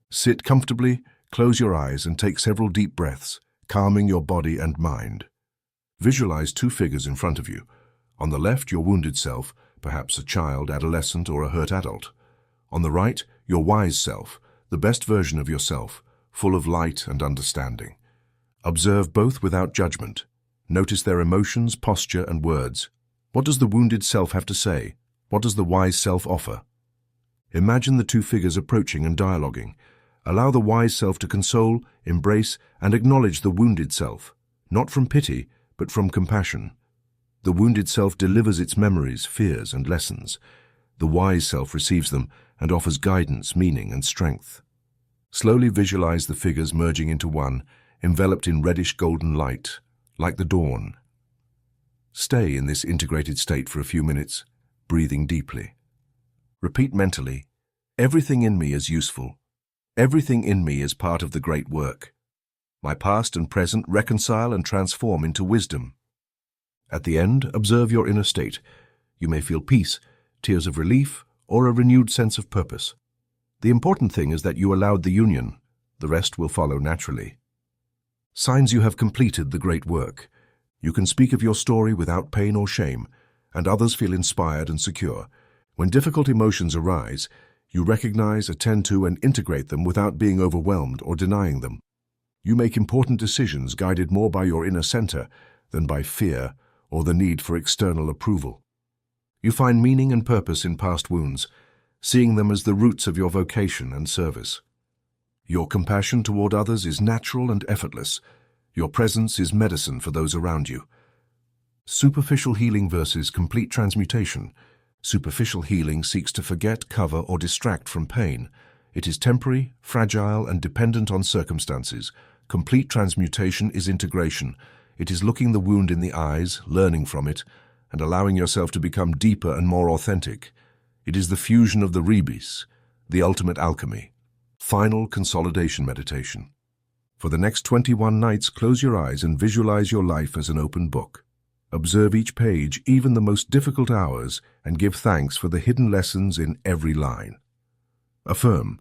Sit comfortably, close your eyes, and take several deep breaths, calming your body and mind. Visualize 2 figures in front of you. On the left, your wounded self, perhaps a child, adolescent, or a hurt adult. On the right, your wise self, the best version of yourself, full of light and understanding. Observe both without judgment. Notice their emotions, posture, and words. What does the wounded self have to say? What does the wise self offer? Imagine the 2 figures approaching and dialoguing. Allow the wise self to console, embrace, and acknowledge the wounded self, not from pity, but from compassion. The wounded self delivers its memories, fears, and lessons. The wise self receives them and offers guidance, meaning, and strength. Slowly visualize the figures merging into one, enveloped in reddish golden light, like the dawn. Stay in this integrated state for a few minutes, breathing deeply. Repeat mentally, everything in me is useful. Everything in me is part of the great work. My past and present reconcile and transform into wisdom. At the end, observe your inner state. You may feel peace, tears of relief, or a renewed sense of purpose. The important thing is that you allowed the union. The rest will follow naturally. Signs you have completed the great work. You can speak of your story without pain or shame, and others feel inspired and secure. When difficult emotions arise, you recognize, attend to, and integrate them without being overwhelmed or denying them. You make important decisions guided more by your inner center than by fear or the need for external approval. You find meaning and purpose in past wounds, seeing them as the roots of your vocation and service. Your compassion toward others is natural and effortless. Your presence is medicine for those around you. Superficial healing versus complete transmutation. Superficial healing seeks to forget, cover, or distract from pain. It is temporary, fragile, and dependent on circumstances. Complete transmutation is integration. It is looking the wound in the eyes, learning from it, and allowing yourself to become deeper and more authentic. It is the fusion of the rebis, the ultimate alchemy. Final consolidation meditation. For the next 21 nights, close your eyes and visualize your life as an open book. Observe each page, even the most difficult hours, and give thanks for the hidden lessons in every line. Affirm,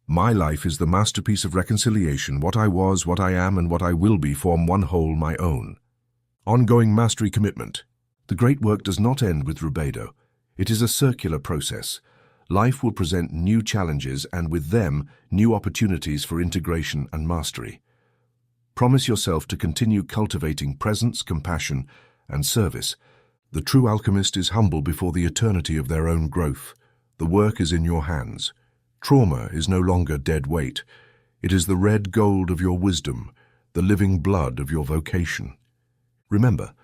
my life is the masterpiece of reconciliation. What I was, what I am, and what I will be form one whole, my own. Ongoing mastery commitment. The great work does not end with rubedo. It is a circular process. Life will present new challenges and with them, new opportunities for integration and mastery. Promise yourself to continue cultivating presence, compassion, and service. The true alchemist is humble before the eternity of their own growth. The work is in your hands. Trauma is no longer dead weight. It is the red gold of your wisdom, the living blood of your vocation. Remember,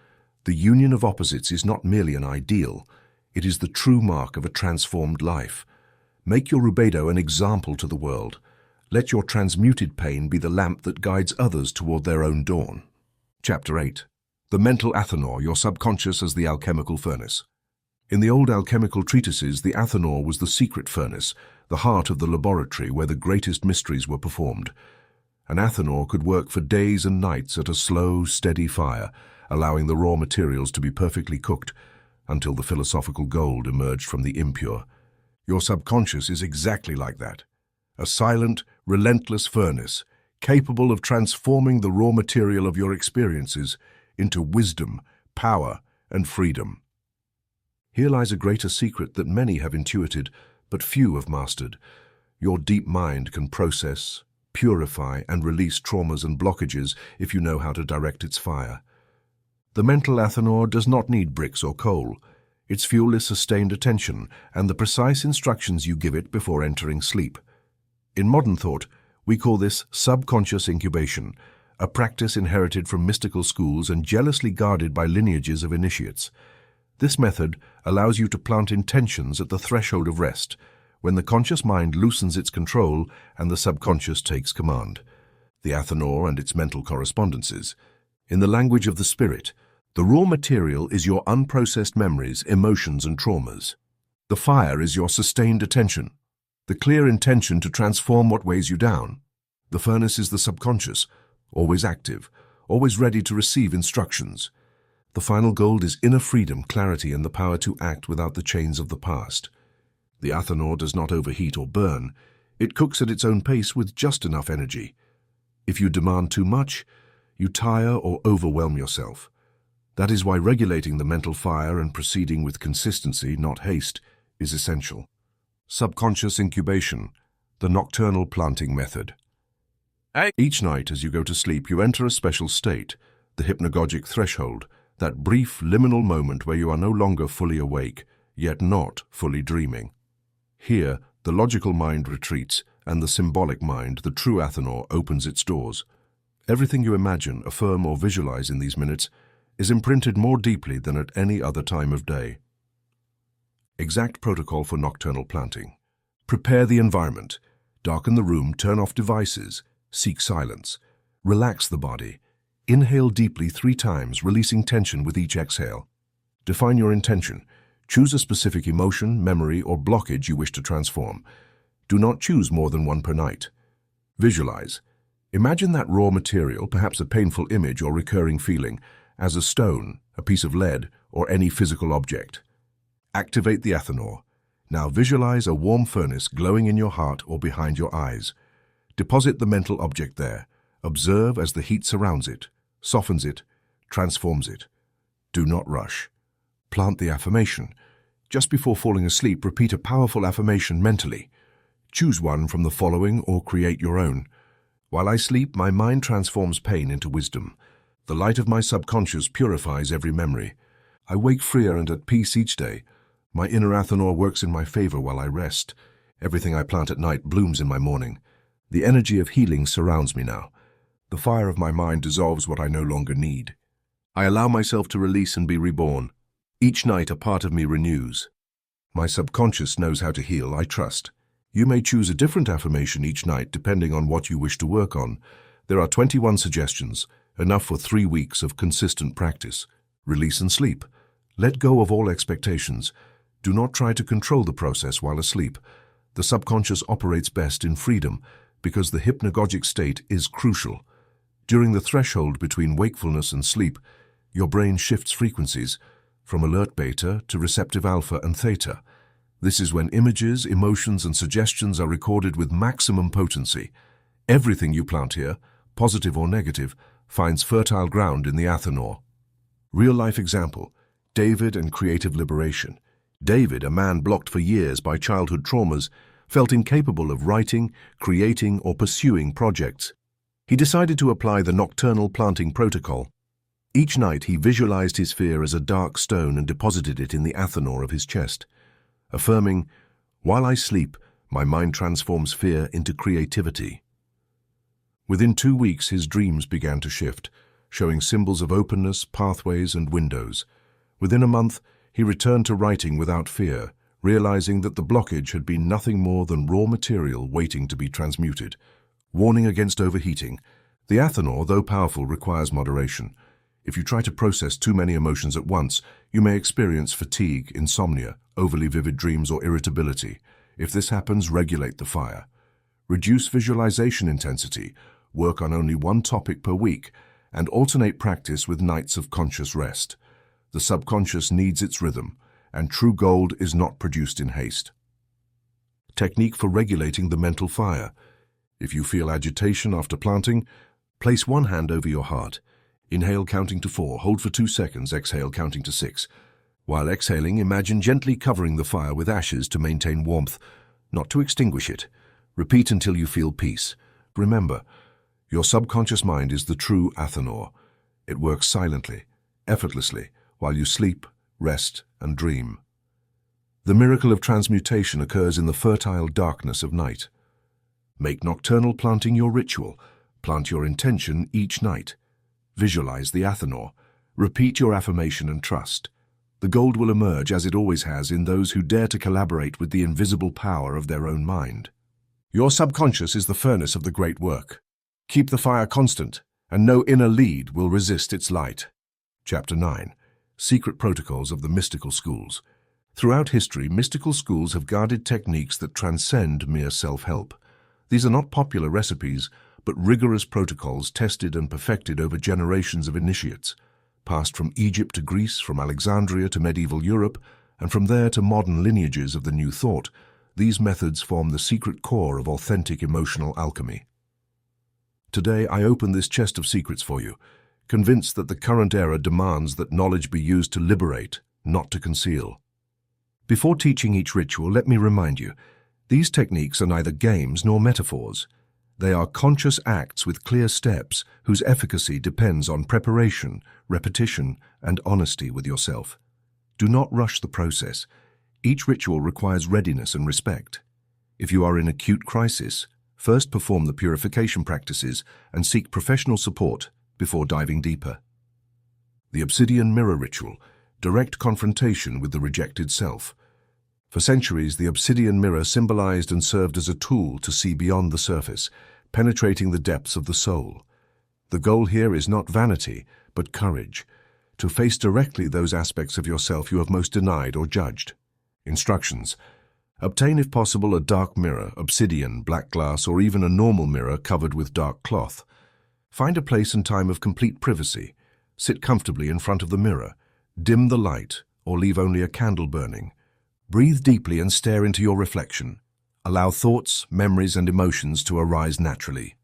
the union of opposites is not merely an ideal. It is the true mark of a transformed life. Make your rubedo an example to the world. Let your transmuted pain be the lamp that guides others toward their own dawn. Chapter 8. The mental athanor, your subconscious as the alchemical furnace. In the old alchemical treatises, the athanor was the secret furnace, the heart of the laboratory where the greatest mysteries were performed. An athanor could work for days and nights at a slow, steady fire, allowing the raw materials to be perfectly cooked until the philosophical gold emerged from the impure. Your subconscious is exactly like that. A silent, relentless furnace, capable of transforming the raw material of your experiences into wisdom, power, and freedom. Here lies a greater secret that many have intuited, but few have mastered. Your deep mind can process, purify, and release traumas and blockages if you know how to direct its fire. The mental athanor does not need bricks or coal. Its fuel is sustained attention and the precise instructions you give it before entering sleep. In modern thought, we call this subconscious incubation, a practice inherited from mystical schools and jealously guarded by lineages of initiates. This method allows you to plant intentions at the threshold of rest, when the conscious mind loosens its control and the subconscious takes command. The athanor and its mental correspondences. In the language of the spirit, the raw material is your unprocessed memories, emotions, and traumas. The fire is your sustained attention, the clear intention to transform what weighs you down. The furnace is the subconscious, always active, always ready to receive instructions. The final gold is inner freedom, clarity, and the power to act without the chains of the past. The athanor does not overheat or burn. It cooks at its own pace with just enough energy. If you demand too much, you tire or overwhelm yourself. That is why regulating the mental fire and proceeding with consistency, not haste, is essential. Subconscious incubation, the nocturnal planting method. Each night as you go to sleep, you enter a special state, the hypnagogic threshold, that brief liminal moment where you are no longer fully awake, yet not fully dreaming. Here, the logical mind retreats, and the symbolic mind, the true athanor, opens its doors. Everything you imagine, affirm, or visualize in these minutes is imprinted more deeply than at any other time of day. Exact protocol for nocturnal planting. Prepare the environment. Darken the room, turn off devices, seek silence. Relax the body. Inhale deeply 3 times, releasing tension with each exhale. Define your intention. Choose a specific emotion, memory, or blockage you wish to transform. Do not choose more than one per night. Visualize. Imagine that raw material, perhaps a painful image or recurring feeling, as a stone, a piece of lead, or any physical object. Activate the athanor. Now visualize a warm furnace glowing in your heart or behind your eyes. Deposit the mental object there. Observe as the heat surrounds it, softens it, transforms it. Do not rush. Plant the affirmation. Just before falling asleep, repeat a powerful affirmation mentally. Choose one from the following or create your own. While I sleep, my mind transforms pain into wisdom. The light of my subconscious purifies every memory. I wake freer and at peace each day. My inner athanor works in my favor while I rest. Everything I plant at night blooms in my morning. The energy of healing surrounds me now. The fire of my mind dissolves what I no longer need. I allow myself to release and be reborn. Each night a part of me renews. My subconscious knows how to heal, I trust. You may choose a different affirmation each night depending on what you wish to work on. There are 21 suggestions, enough for 3 weeks of consistent practice. Release and sleep. Let go of all expectations. Do not try to control the process while asleep. The subconscious operates best in freedom because the hypnagogic state is crucial. During the threshold between wakefulness and sleep, your brain shifts frequencies from alert beta to receptive alpha and theta. This is when images, emotions, and suggestions are recorded with maximum potency. Everything you plant here, positive or negative, finds fertile ground in the Athanor. Real-life example, David and creative liberation. David, a man blocked for years by childhood traumas, felt incapable of writing, creating, or pursuing projects. He decided to apply the nocturnal planting protocol. Each night he visualized his fear as a dark stone and deposited it in the Athanor of his chest, affirming, "While I sleep, my mind transforms fear into creativity." Within 2 weeks his dreams began to shift, showing symbols of openness, pathways, and windows. Within a month, he returned to writing without fear, realizing that the blockage had been nothing more than raw material waiting to be transmuted. Warning against overheating. The Athanor, though powerful, requires moderation. If you try to process too many emotions at once, you may experience fatigue, insomnia, overly vivid dreams, or irritability. If this happens, regulate the fire. Reduce visualization intensity, work on only one topic per week, and alternate practice with nights of conscious rest. The subconscious needs its rhythm, and true gold is not produced in haste. Technique for regulating the mental fire. If you feel agitation after planting, place one hand over your heart. Inhale counting to 4, hold for 2 seconds, exhale counting to 6. While exhaling, imagine gently covering the fire with ashes to maintain warmth, not to extinguish it. Repeat until you feel peace. Remember, your subconscious mind is the true Athanor. It works silently, effortlessly, while you sleep, rest, and dream. The miracle of transmutation occurs in the fertile darkness of night. Make nocturnal planting your ritual. Plant your intention each night. Visualize the Athanor. Repeat your affirmation and trust. The gold will emerge, as it always has, in those who dare to collaborate with the invisible power of their own mind. Your subconscious is the furnace of the great work. Keep the fire constant, and no inner lead will resist its light. Chapter 9. Secret Protocols of the Mystical Schools. Throughout history, mystical schools have guarded techniques that transcend mere self-help. These are not popular recipes, but rigorous protocols tested and perfected over generations of initiates, passed from Egypt to Greece, from Alexandria to medieval Europe, and from there to modern lineages of the New Thought. These methods form the secret core of authentic emotional alchemy. Today, I open this chest of secrets for you, convinced that the current era demands that knowledge be used to liberate, not to conceal. Before teaching each ritual, let me remind you, these techniques are neither games nor metaphors. They are conscious acts with clear steps whose efficacy depends on preparation, repetition, and honesty with yourself. Do not rush the process. Each ritual requires readiness and respect. If you are in acute crisis, first perform the purification practices and seek professional support before diving deeper. The Obsidian Mirror Ritual, direct confrontation with the rejected self. For centuries, the obsidian mirror symbolized and served as a tool to see beyond the surface, penetrating the depths of the soul. The goal here is not vanity, but courage, to face directly those aspects of yourself you have most denied or judged. Instructions. Obtain, if possible, a dark mirror, obsidian, black glass, or even a normal mirror covered with dark cloth. Find a place and time of complete privacy. Sit comfortably in front of the mirror. Dim the light, or leave only a candle burning. Breathe deeply and stare into your reflection. Allow thoughts, memories, and emotions to arise naturally.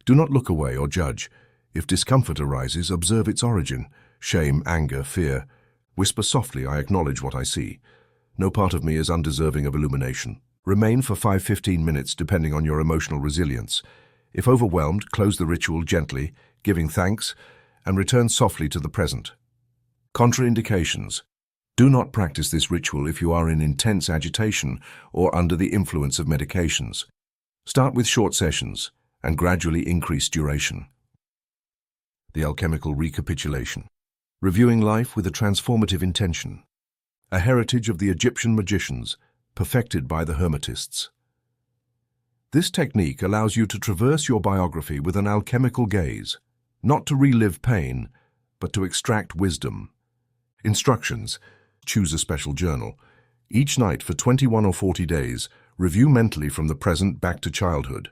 Do not look away or judge. If discomfort arises, observe its origin. Shame, anger, fear. Whisper softly, "I acknowledge what I see. No part of me is undeserving of illumination." Remain for 5-15 minutes depending on your emotional resilience. If overwhelmed, close the ritual gently, giving thanks, and return softly to the present. Contraindications. Do not practice this ritual if you are in intense agitation or under the influence of medications. Start with short sessions and gradually increase duration. The alchemical recapitulation. Reviewing life with a transformative intention. A heritage of the Egyptian magicians, perfected by the Hermetists. This technique allows you to traverse your biography with an alchemical gaze, not to relive pain, but to extract wisdom. Instructions. Choose a special journal. Each night for 21 or 40 days, review mentally from the present back to childhood.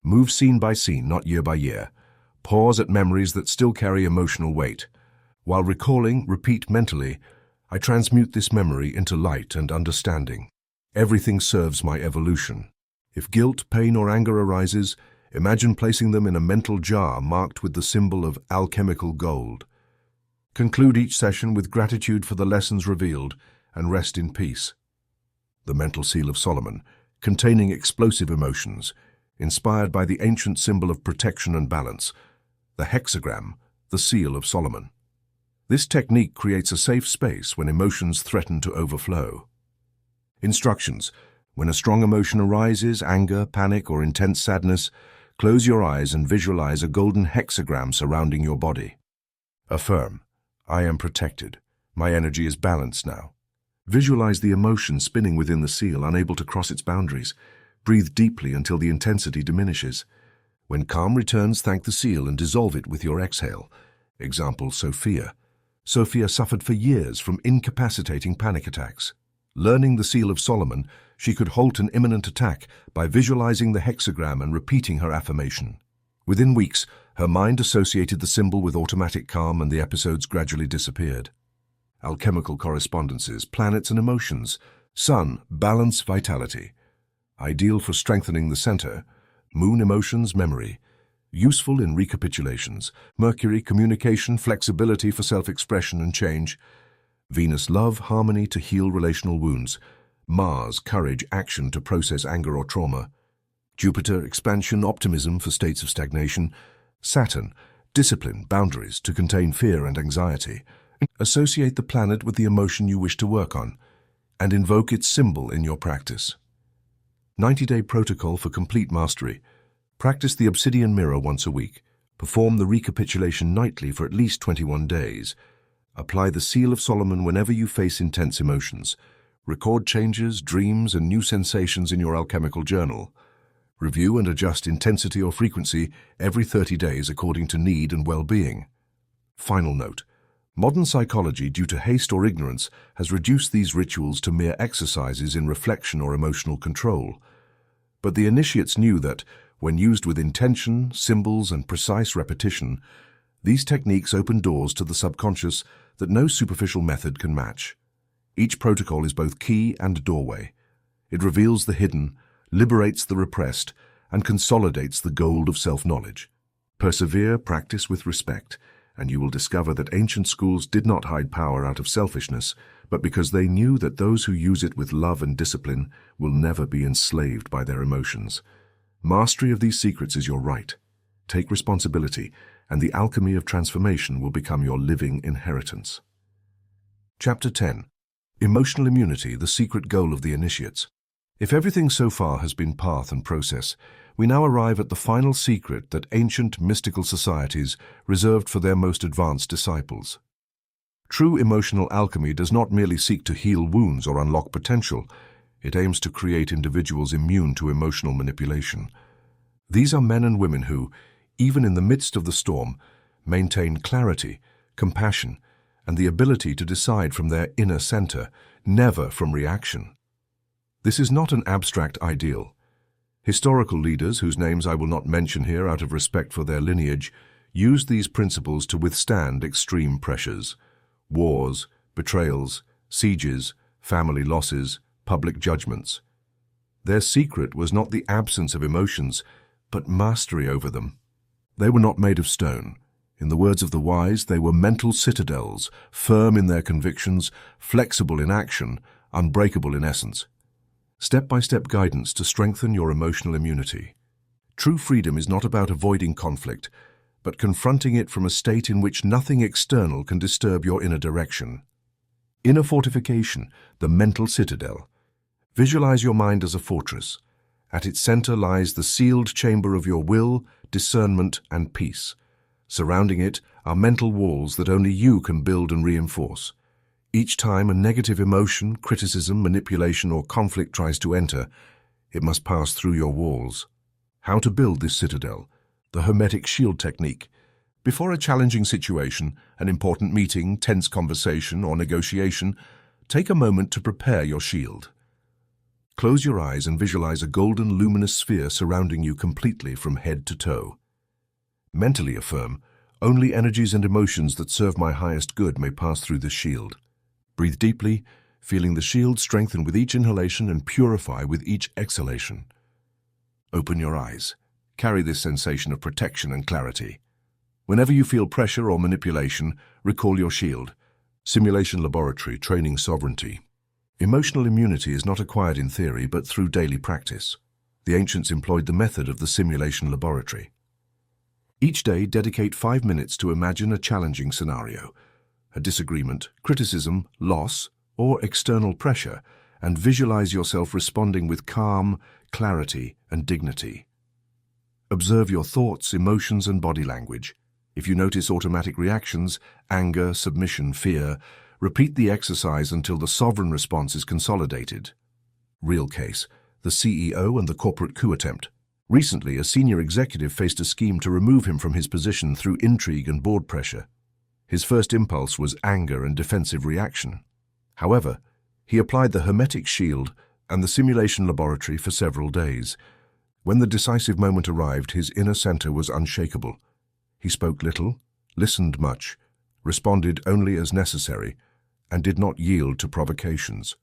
Move scene by scene, not year by year. Pause at memories that still carry emotional weight. While recalling, repeat mentally, I transmute this memory into light and understanding. Everything serves my evolution. If guilt, pain, or anger arises, imagine placing them in a mental jar marked with the symbol of alchemical gold. Conclude each session with gratitude for the lessons revealed and rest in peace. The mental seal of Solomon, containing explosive emotions, inspired by the ancient symbol of protection and balance, the hexagram, the seal of Solomon. This technique creates a safe space when emotions threaten to overflow. Instructions. When a strong emotion arises, anger, panic, or intense sadness, close your eyes and visualize a golden hexagram surrounding your body. Affirm, I am protected. My energy is balanced now. Visualize the emotion spinning within the seal, unable to cross its boundaries. Breathe deeply until the intensity diminishes. When calm returns, thank the seal and dissolve it with your exhale. Example, Sophia. Sophia suffered for years from incapacitating panic attacks. Learning the seal of Solomon, she could halt an imminent attack by visualizing the hexagram and repeating her affirmation. Within weeks, her mind associated the symbol with automatic calm and the episodes gradually disappeared. Alchemical correspondences, planets and emotions. Sun, balance, vitality. Ideal for strengthening the center. Moon, emotions, memory. Useful in recapitulations. Mercury, communication, flexibility for self-expression and change. Venus, love, harmony to heal relational wounds. Mars, courage, action to process anger or trauma. Jupiter, expansion, optimism for states of stagnation. Saturn, discipline, boundaries to contain fear and anxiety. Associate the planet with the emotion you wish to work on, and invoke its symbol in your practice. 90-day protocol for complete mastery. Practice the obsidian mirror once a week. Perform the recapitulation nightly for at least 21 days. Apply the seal of Solomon whenever you face intense emotions. Record changes, dreams, and new sensations in your alchemical journal. Review and adjust intensity or frequency every 30 days according to need and well-being. Final note. Modern psychology, due to haste or ignorance, has reduced these rituals to mere exercises in reflection or emotional control. But the initiates knew that, when used with intention, symbols, and precise repetition, these techniques open doors to the subconscious that no superficial method can match. Each protocol is both key and doorway. It reveals the hidden, liberates the repressed, and consolidates the gold of self-knowledge. Persevere, practice with respect, and you will discover that ancient schools did not hide power out of selfishness, but because they knew that those who use it with love and discipline will never be enslaved by their emotions. Mastery of these secrets is your right. Take responsibility, and the alchemy of transformation will become your living inheritance. Chapter 10. Emotional immunity, the secret goal of the initiates. If everything so far has been path and process, we now arrive at the final secret that ancient mystical societies reserved for their most advanced disciples. True emotional alchemy does not merely seek to heal wounds or unlock potential. It aims to create individuals immune to emotional manipulation. These are men and women who, even in the midst of the storm, maintain clarity, compassion, and the ability to decide from their inner center, never from reaction. This is not an abstract ideal. Historical leaders, whose names I will not mention here out of respect for their lineage, used these principles to withstand extreme pressures: wars, betrayals, sieges, family losses, public judgments. Their secret was not the absence of emotions, but mastery over them. They were not made of stone. In the words of the wise, they were mental citadels, firm in their convictions, flexible in action, unbreakable in essence. Step-by-step guidance to strengthen your emotional immunity. True freedom is not about avoiding conflict, but confronting it from a state in which nothing external can disturb your inner direction. Inner fortification, the mental citadel. Visualize your mind as a fortress. At its center lies the sealed chamber of your will, discernment, and peace. Surrounding it are mental walls that only you can build and reinforce. Each time a negative emotion, criticism, manipulation, or conflict tries to enter, it must pass through your walls. How to build this citadel? The Hermetic Shield Technique. Before a challenging situation, an important meeting, tense conversation, or negotiation, take a moment to prepare your shield. Close your eyes and visualize a golden, luminous sphere surrounding you completely from head to toe. Mentally affirm, only energies and emotions that serve my highest good may pass through this shield. Breathe deeply, feeling the shield strengthen with each inhalation and purify with each exhalation. Open your eyes. Carry this sensation of protection and clarity. Whenever you feel pressure or manipulation, recall your shield. Simulation laboratory, training sovereignty. Emotional immunity is not acquired in theory, but through daily practice. The ancients employed the method of the simulation laboratory. Each day, dedicate 5 minutes to imagine a challenging scenario, a disagreement, criticism, loss, or external pressure, and visualize yourself responding with calm, clarity, and dignity. Observe your thoughts, emotions, and body language. If you notice automatic reactions, anger, submission, fear, repeat the exercise until the sovereign response is consolidated. Real case: the CEO and the corporate coup attempt. Recently, a senior executive faced a scheme to remove him from his position through intrigue and board pressure. His first impulse was anger and defensive reaction. However, he applied the Hermetic Shield and the simulation laboratory for several days. When the decisive moment arrived, his inner center was unshakable. He spoke little, listened much, responded only as necessary, and did not yield to provocations.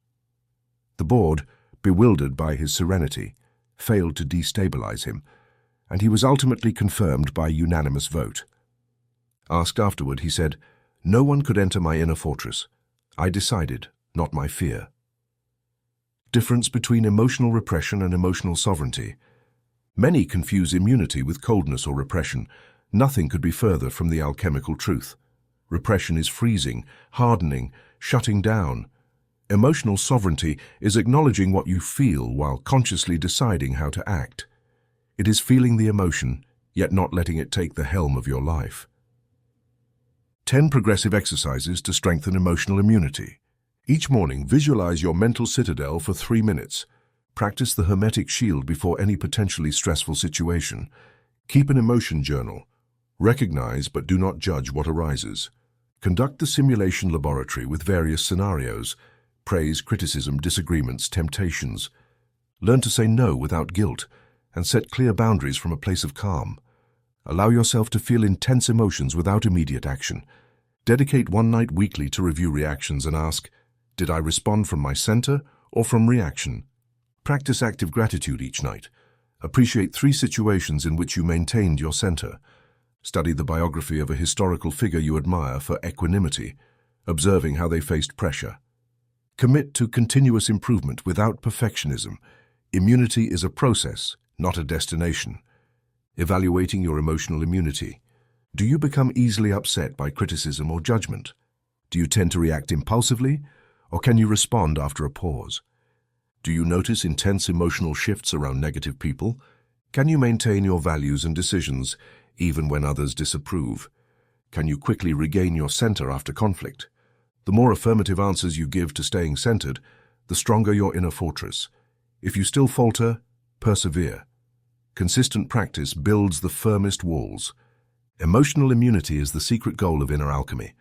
The board, bewildered by his serenity, failed to destabilize him, and he was ultimately confirmed by unanimous vote. Asked afterward, he said, "No one could enter my inner fortress. I decided, not my fear." Difference between emotional repression and emotional sovereignty. Many confuse immunity with coldness or repression. Nothing could be further from the alchemical truth. Repression is freezing, hardening, shutting down. Emotional sovereignty is acknowledging what you feel while consciously deciding how to act. It is feeling the emotion, yet not letting it take the helm of your life. 10 progressive exercises to strengthen emotional immunity. Each morning, visualize your mental citadel for 3 minutes. Practice the Hermetic Shield before any potentially stressful situation. Keep an emotion journal. Recognize but do not judge what arises. Conduct the simulation laboratory with various scenarios: praise, criticism, disagreements, temptations. Learn to say no without guilt and set clear boundaries from a place of calm. Allow yourself to feel intense emotions without immediate action. Dedicate 1 night weekly to review reactions and ask, did I respond from my center or from reaction? Practice active gratitude each night. Appreciate 3 situations in which you maintained your center. Study the biography of a historical figure you admire for equanimity, observing how they faced pressure. Commit to continuous improvement without perfectionism. Immunity is a process, not a destination. Evaluating your emotional immunity. Do you become easily upset by criticism or judgment? Do you tend to react impulsively, or can you respond after a pause? Do you notice intense emotional shifts around negative people? Can you maintain your values and decisions even when others disapprove? Can you quickly regain your center after conflict? The more affirmative answers you give to staying centered, the stronger your inner fortress. If you still falter, persevere. Consistent practice builds the firmest walls. Emotional immunity is the secret goal of inner alchemy,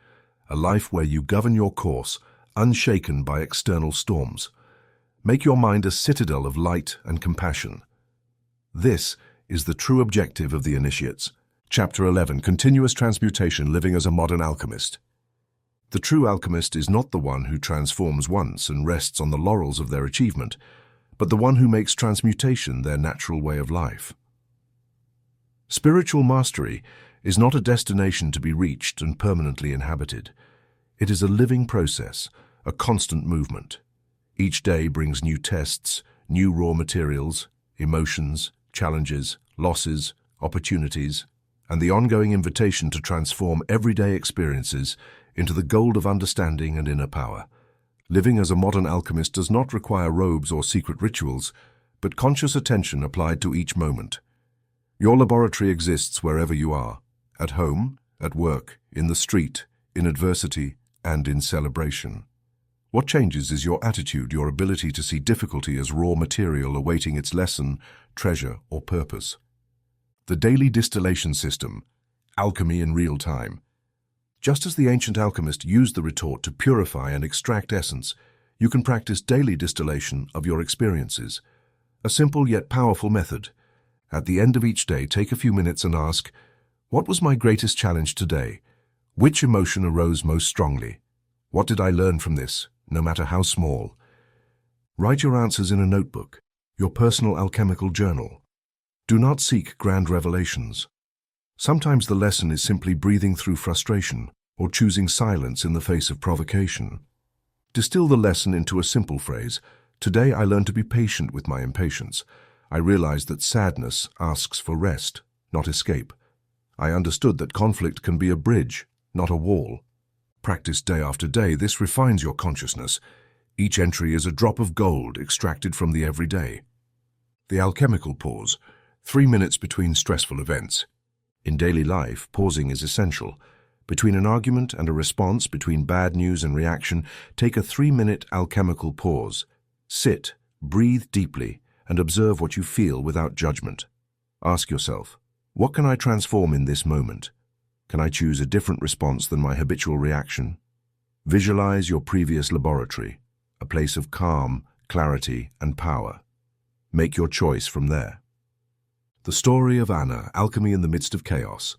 a life where you govern your course, unshaken by external storms. Make your mind a citadel of light and compassion. This is the true objective of the initiates. Chapter 11: Continuous Transmutation, Living as a Modern Alchemist. The true alchemist is not the one who transforms once and rests on the laurels of their achievement, but the one who makes transmutation their natural way of life. Spiritual mastery is not a destination to be reached and permanently inhabited. It is a living process, a constant movement. Each day brings new tests, new raw materials, emotions, challenges, losses, opportunities, and the ongoing invitation to transform everyday experiences into the gold of understanding and inner power. Living as a modern alchemist does not require robes or secret rituals, but conscious attention applied to each moment. Your laboratory exists wherever you are, at home, at work, in the street, in adversity, and in celebration. What changes is your attitude, your ability to see difficulty as raw material awaiting its lesson, treasure, or purpose. The daily distillation system, alchemy in real time. Just as the ancient alchemist used the retort to purify and extract essence, you can practice daily distillation of your experiences. A simple yet powerful method. At the end of each day, take a few minutes and ask, what was my greatest challenge today? Which emotion arose most strongly? What did I learn from this, no matter how small? Write your answers in a notebook, your personal alchemical journal. Do not seek grand revelations. Sometimes the lesson is simply breathing through frustration or choosing silence in the face of provocation. Distill the lesson into a simple phrase. Today I learned to be patient with my impatience. I realized that sadness asks for rest, not escape. I understood that conflict can be a bridge, not a wall. Practice day after day. This refines your consciousness. Each entry is a drop of gold extracted from the everyday. The alchemical pause. 3 minutes between stressful events. In daily life, pausing is essential. Between an argument and a response, between bad news and reaction, take a 3-minute alchemical pause. Sit, breathe deeply, and observe what you feel without judgment. Ask yourself, what can I transform in this moment? Can I choose a different response than my habitual reaction? Visualize your previous laboratory, a place of calm, clarity, and power. Make your choice from there. The story of Anna, alchemy in the midst of chaos.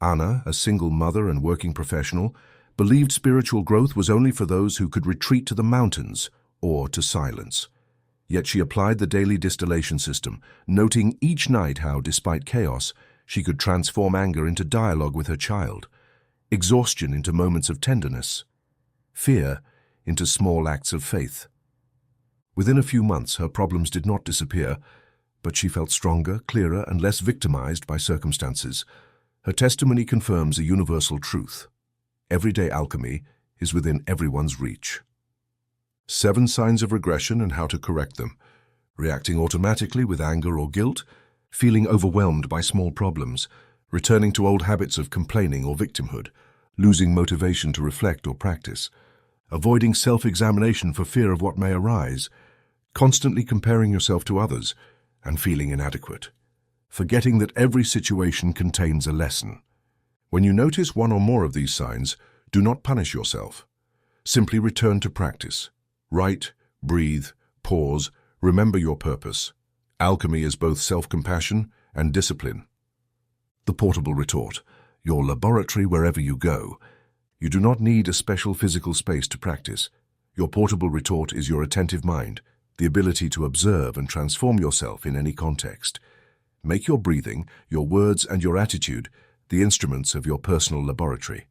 Anna, a single mother and working professional, believed spiritual growth was only for those who could retreat to the mountains or to silence. Yet she applied the daily distillation system, noting each night how, despite chaos, she could transform anger into dialogue with her child, exhaustion into moments of tenderness, fear into small acts of faith. Within a few months, her problems did not disappear, but she felt stronger, clearer, and less victimized by circumstances. Her testimony confirms a universal truth. Everyday alchemy is within everyone's reach. 7 signs of regression and how to correct them. Reacting automatically with anger or guilt, feeling overwhelmed by small problems, returning to old habits of complaining or victimhood, losing motivation to reflect or practice, avoiding self-examination for fear of what may arise, constantly comparing yourself to others, and feeling inadequate, forgetting that every situation contains a lesson. When you notice one or more of these signs, do not punish yourself. Simply return to practice. Write, breathe, pause, remember your purpose. Alchemy is both self-compassion and discipline. The portable retort, your laboratory wherever you go. You do not need a special physical space to practice. Your portable retort is your attentive mind, the ability to observe and transform yourself in any context. Make your breathing, your words, and your attitude the instruments of your personal laboratory.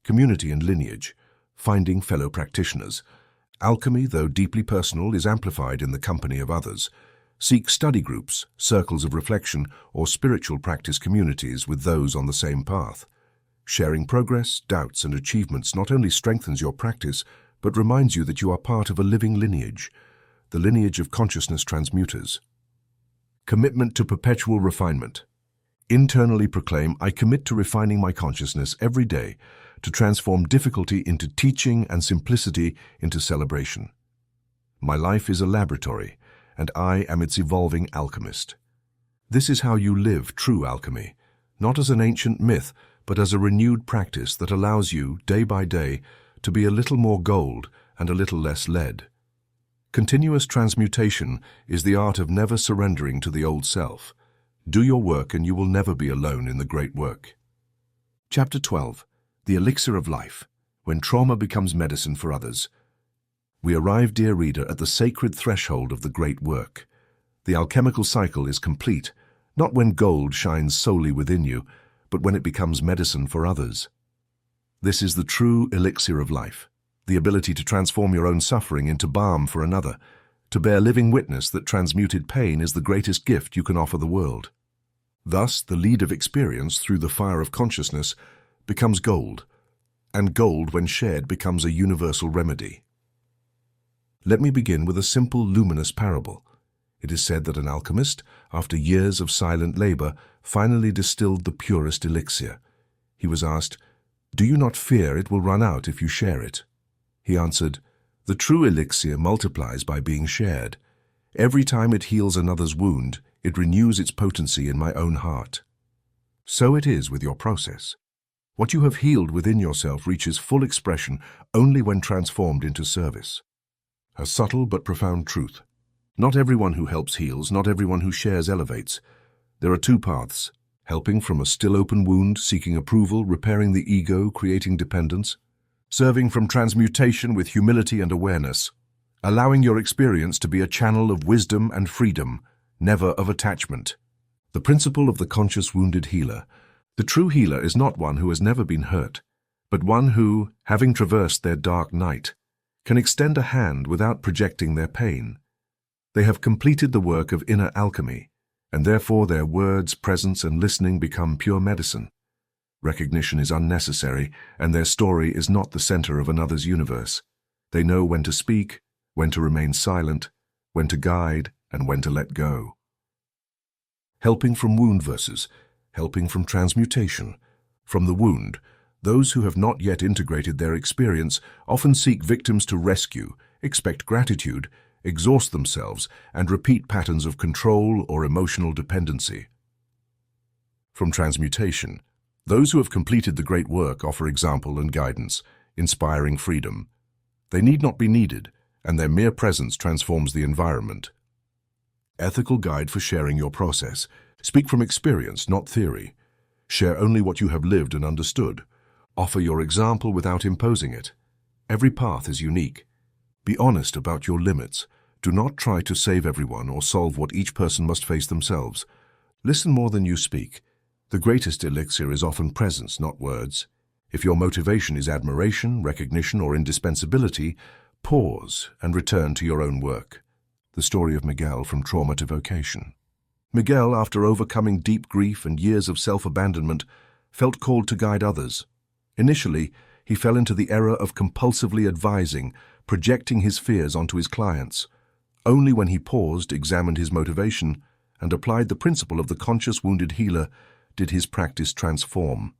Community and lineage, finding fellow practitioners. Alchemy, though deeply personal, is amplified in the company of others. Seek study groups, circles of reflection, or spiritual practice communities with those on the same path. Sharing progress, doubts, and achievements not only strengthens your practice, but reminds you that you are part of a living lineage, the lineage of consciousness transmuters. Commitment to perpetual refinement. Internally proclaim, I commit to refining my consciousness every day, to transform difficulty into teaching and simplicity into celebration. My life is a laboratory, and I am its evolving alchemist. This is how you live true alchemy, not as an ancient myth, but as a renewed practice that allows you, day by day, to be a little more gold and a little less lead. Continuous transmutation is the art of never surrendering to the old self. Do your work and you will never be alone in the great work. Chapter 12. The Elixir of Life, when trauma becomes medicine for others. We arrive, dear reader, at the sacred threshold of the great work. The alchemical cycle is complete, not when gold shines solely within you, but when it becomes medicine for others. This is the true elixir of life, the ability to transform your own suffering into balm for another, to bear living witness that transmuted pain is the greatest gift you can offer the world. Thus, the lead of experience through the fire of consciousness becomes gold, and gold, when shared, becomes a universal remedy. Let me begin with a simple, luminous parable. It is said that an alchemist, after years of silent labor, finally distilled the purest elixir. He was asked, "Do you not fear it will run out if you share it?" He answered, "The true elixir multiplies by being shared. Every time it heals another's wound, it renews its potency in my own heart." So it is with your process. What you have healed within yourself reaches full expression only when transformed into service. A subtle but profound truth. Not everyone who helps heals, not everyone who shares elevates. There are two paths: helping from a still open wound, seeking approval, repairing the ego, creating dependence; serving from transmutation with humility and awareness, allowing your experience to be a channel of wisdom and freedom, never of attachment. The principle of the conscious wounded healer. The true healer is not one who has never been hurt, but one who, having traversed their dark night, can extend a hand without projecting their pain. They have completed the work of inner alchemy, and therefore their words, presence, and listening become pure medicine. Recognition is unnecessary, and their story is not the center of another's universe. They know when to speak, when to remain silent, when to guide, and when to let go. Helping from wound versus helping from transmutation. From the wound, those who have not yet integrated their experience often seek victims to rescue, expect gratitude, exhaust themselves, and repeat patterns of control or emotional dependency. From transmutation, those who have completed the great work offer example and guidance, inspiring freedom. They need not be needed, and their mere presence transforms the environment. Ethical guide for sharing your process. Speak from experience, not theory. Share only what you have lived and understood. Offer your example without imposing it. Every path is unique. Be honest about your limits. Do not try to save everyone or solve what each person must face themselves. Listen more than you speak. The greatest elixir is often presence, not words. If your motivation is admiration, recognition, or indispensability, pause and return to your own work. The story of Miguel from trauma to vocation. Miguel, after overcoming deep grief and years of self-abandonment, felt called to guide others. Initially, he fell into the error of compulsively advising, projecting his fears onto his clients. Only when he paused, examined his motivation, and applied the principle of the conscious wounded healer did his practice transform.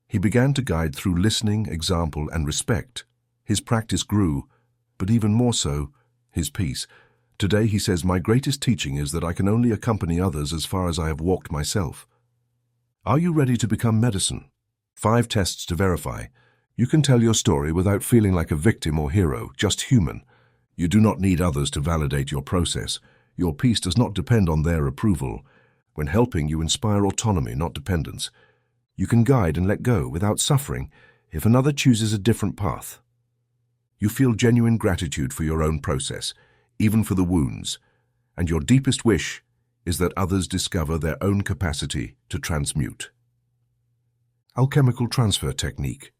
He began to guide through listening, example, and respect. His practice grew, but even more so, his peace. Today, he says, "My greatest teaching is that I can only accompany others as far as I have walked myself." Are you ready to become medicine? 5 tests to verify. You can tell your story without feeling like a victim or hero, just human. You do not need others to validate your process. Your peace does not depend on their approval. When helping, you inspire autonomy, not dependence. You can guide and let go without suffering if another chooses a different path. You feel genuine gratitude for your own process, even for the wounds, and your deepest wish is that others discover their own capacity to transmute. Alchemical transfer technique.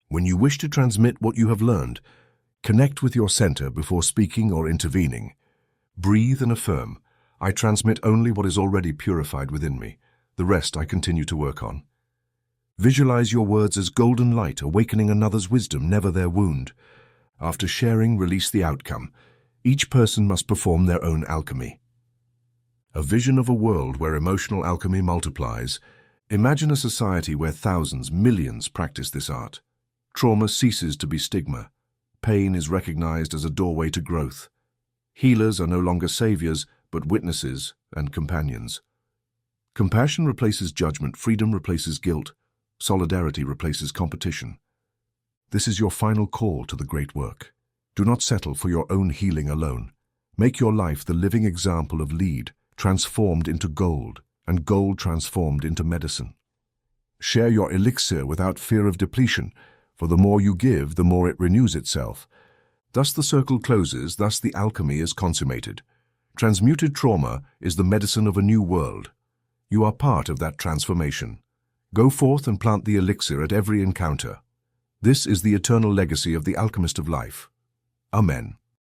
When you wish to transmit what you have learned, connect with your center before speaking or intervening. Breathe and affirm, "I transmit only what is already purified within me. The rest I continue to work on." Visualize your words as golden light, awakening another's wisdom, never their wound. After sharing, release the outcome. Each person must perform their own alchemy. A vision of a world where emotional alchemy multiplies. Imagine a society where thousands, millions practice this art. Trauma ceases to be stigma. Pain is recognized as a doorway to growth. Healers are no longer saviors, but witnesses and companions. Compassion replaces judgment, freedom replaces guilt, solidarity replaces competition. This is your final call to the great work. Do not settle for your own healing alone. Make your life the living example of lead, transformed into gold, and gold transformed into medicine. Share your elixir without fear of depletion, for the more you give, the more it renews itself. Thus the circle closes, thus the alchemy is consummated. Transmuted trauma is the medicine of a new world. You are part of that transformation. Go forth and plant the elixir at every encounter. This is the eternal legacy of the alchemist of life. Amen.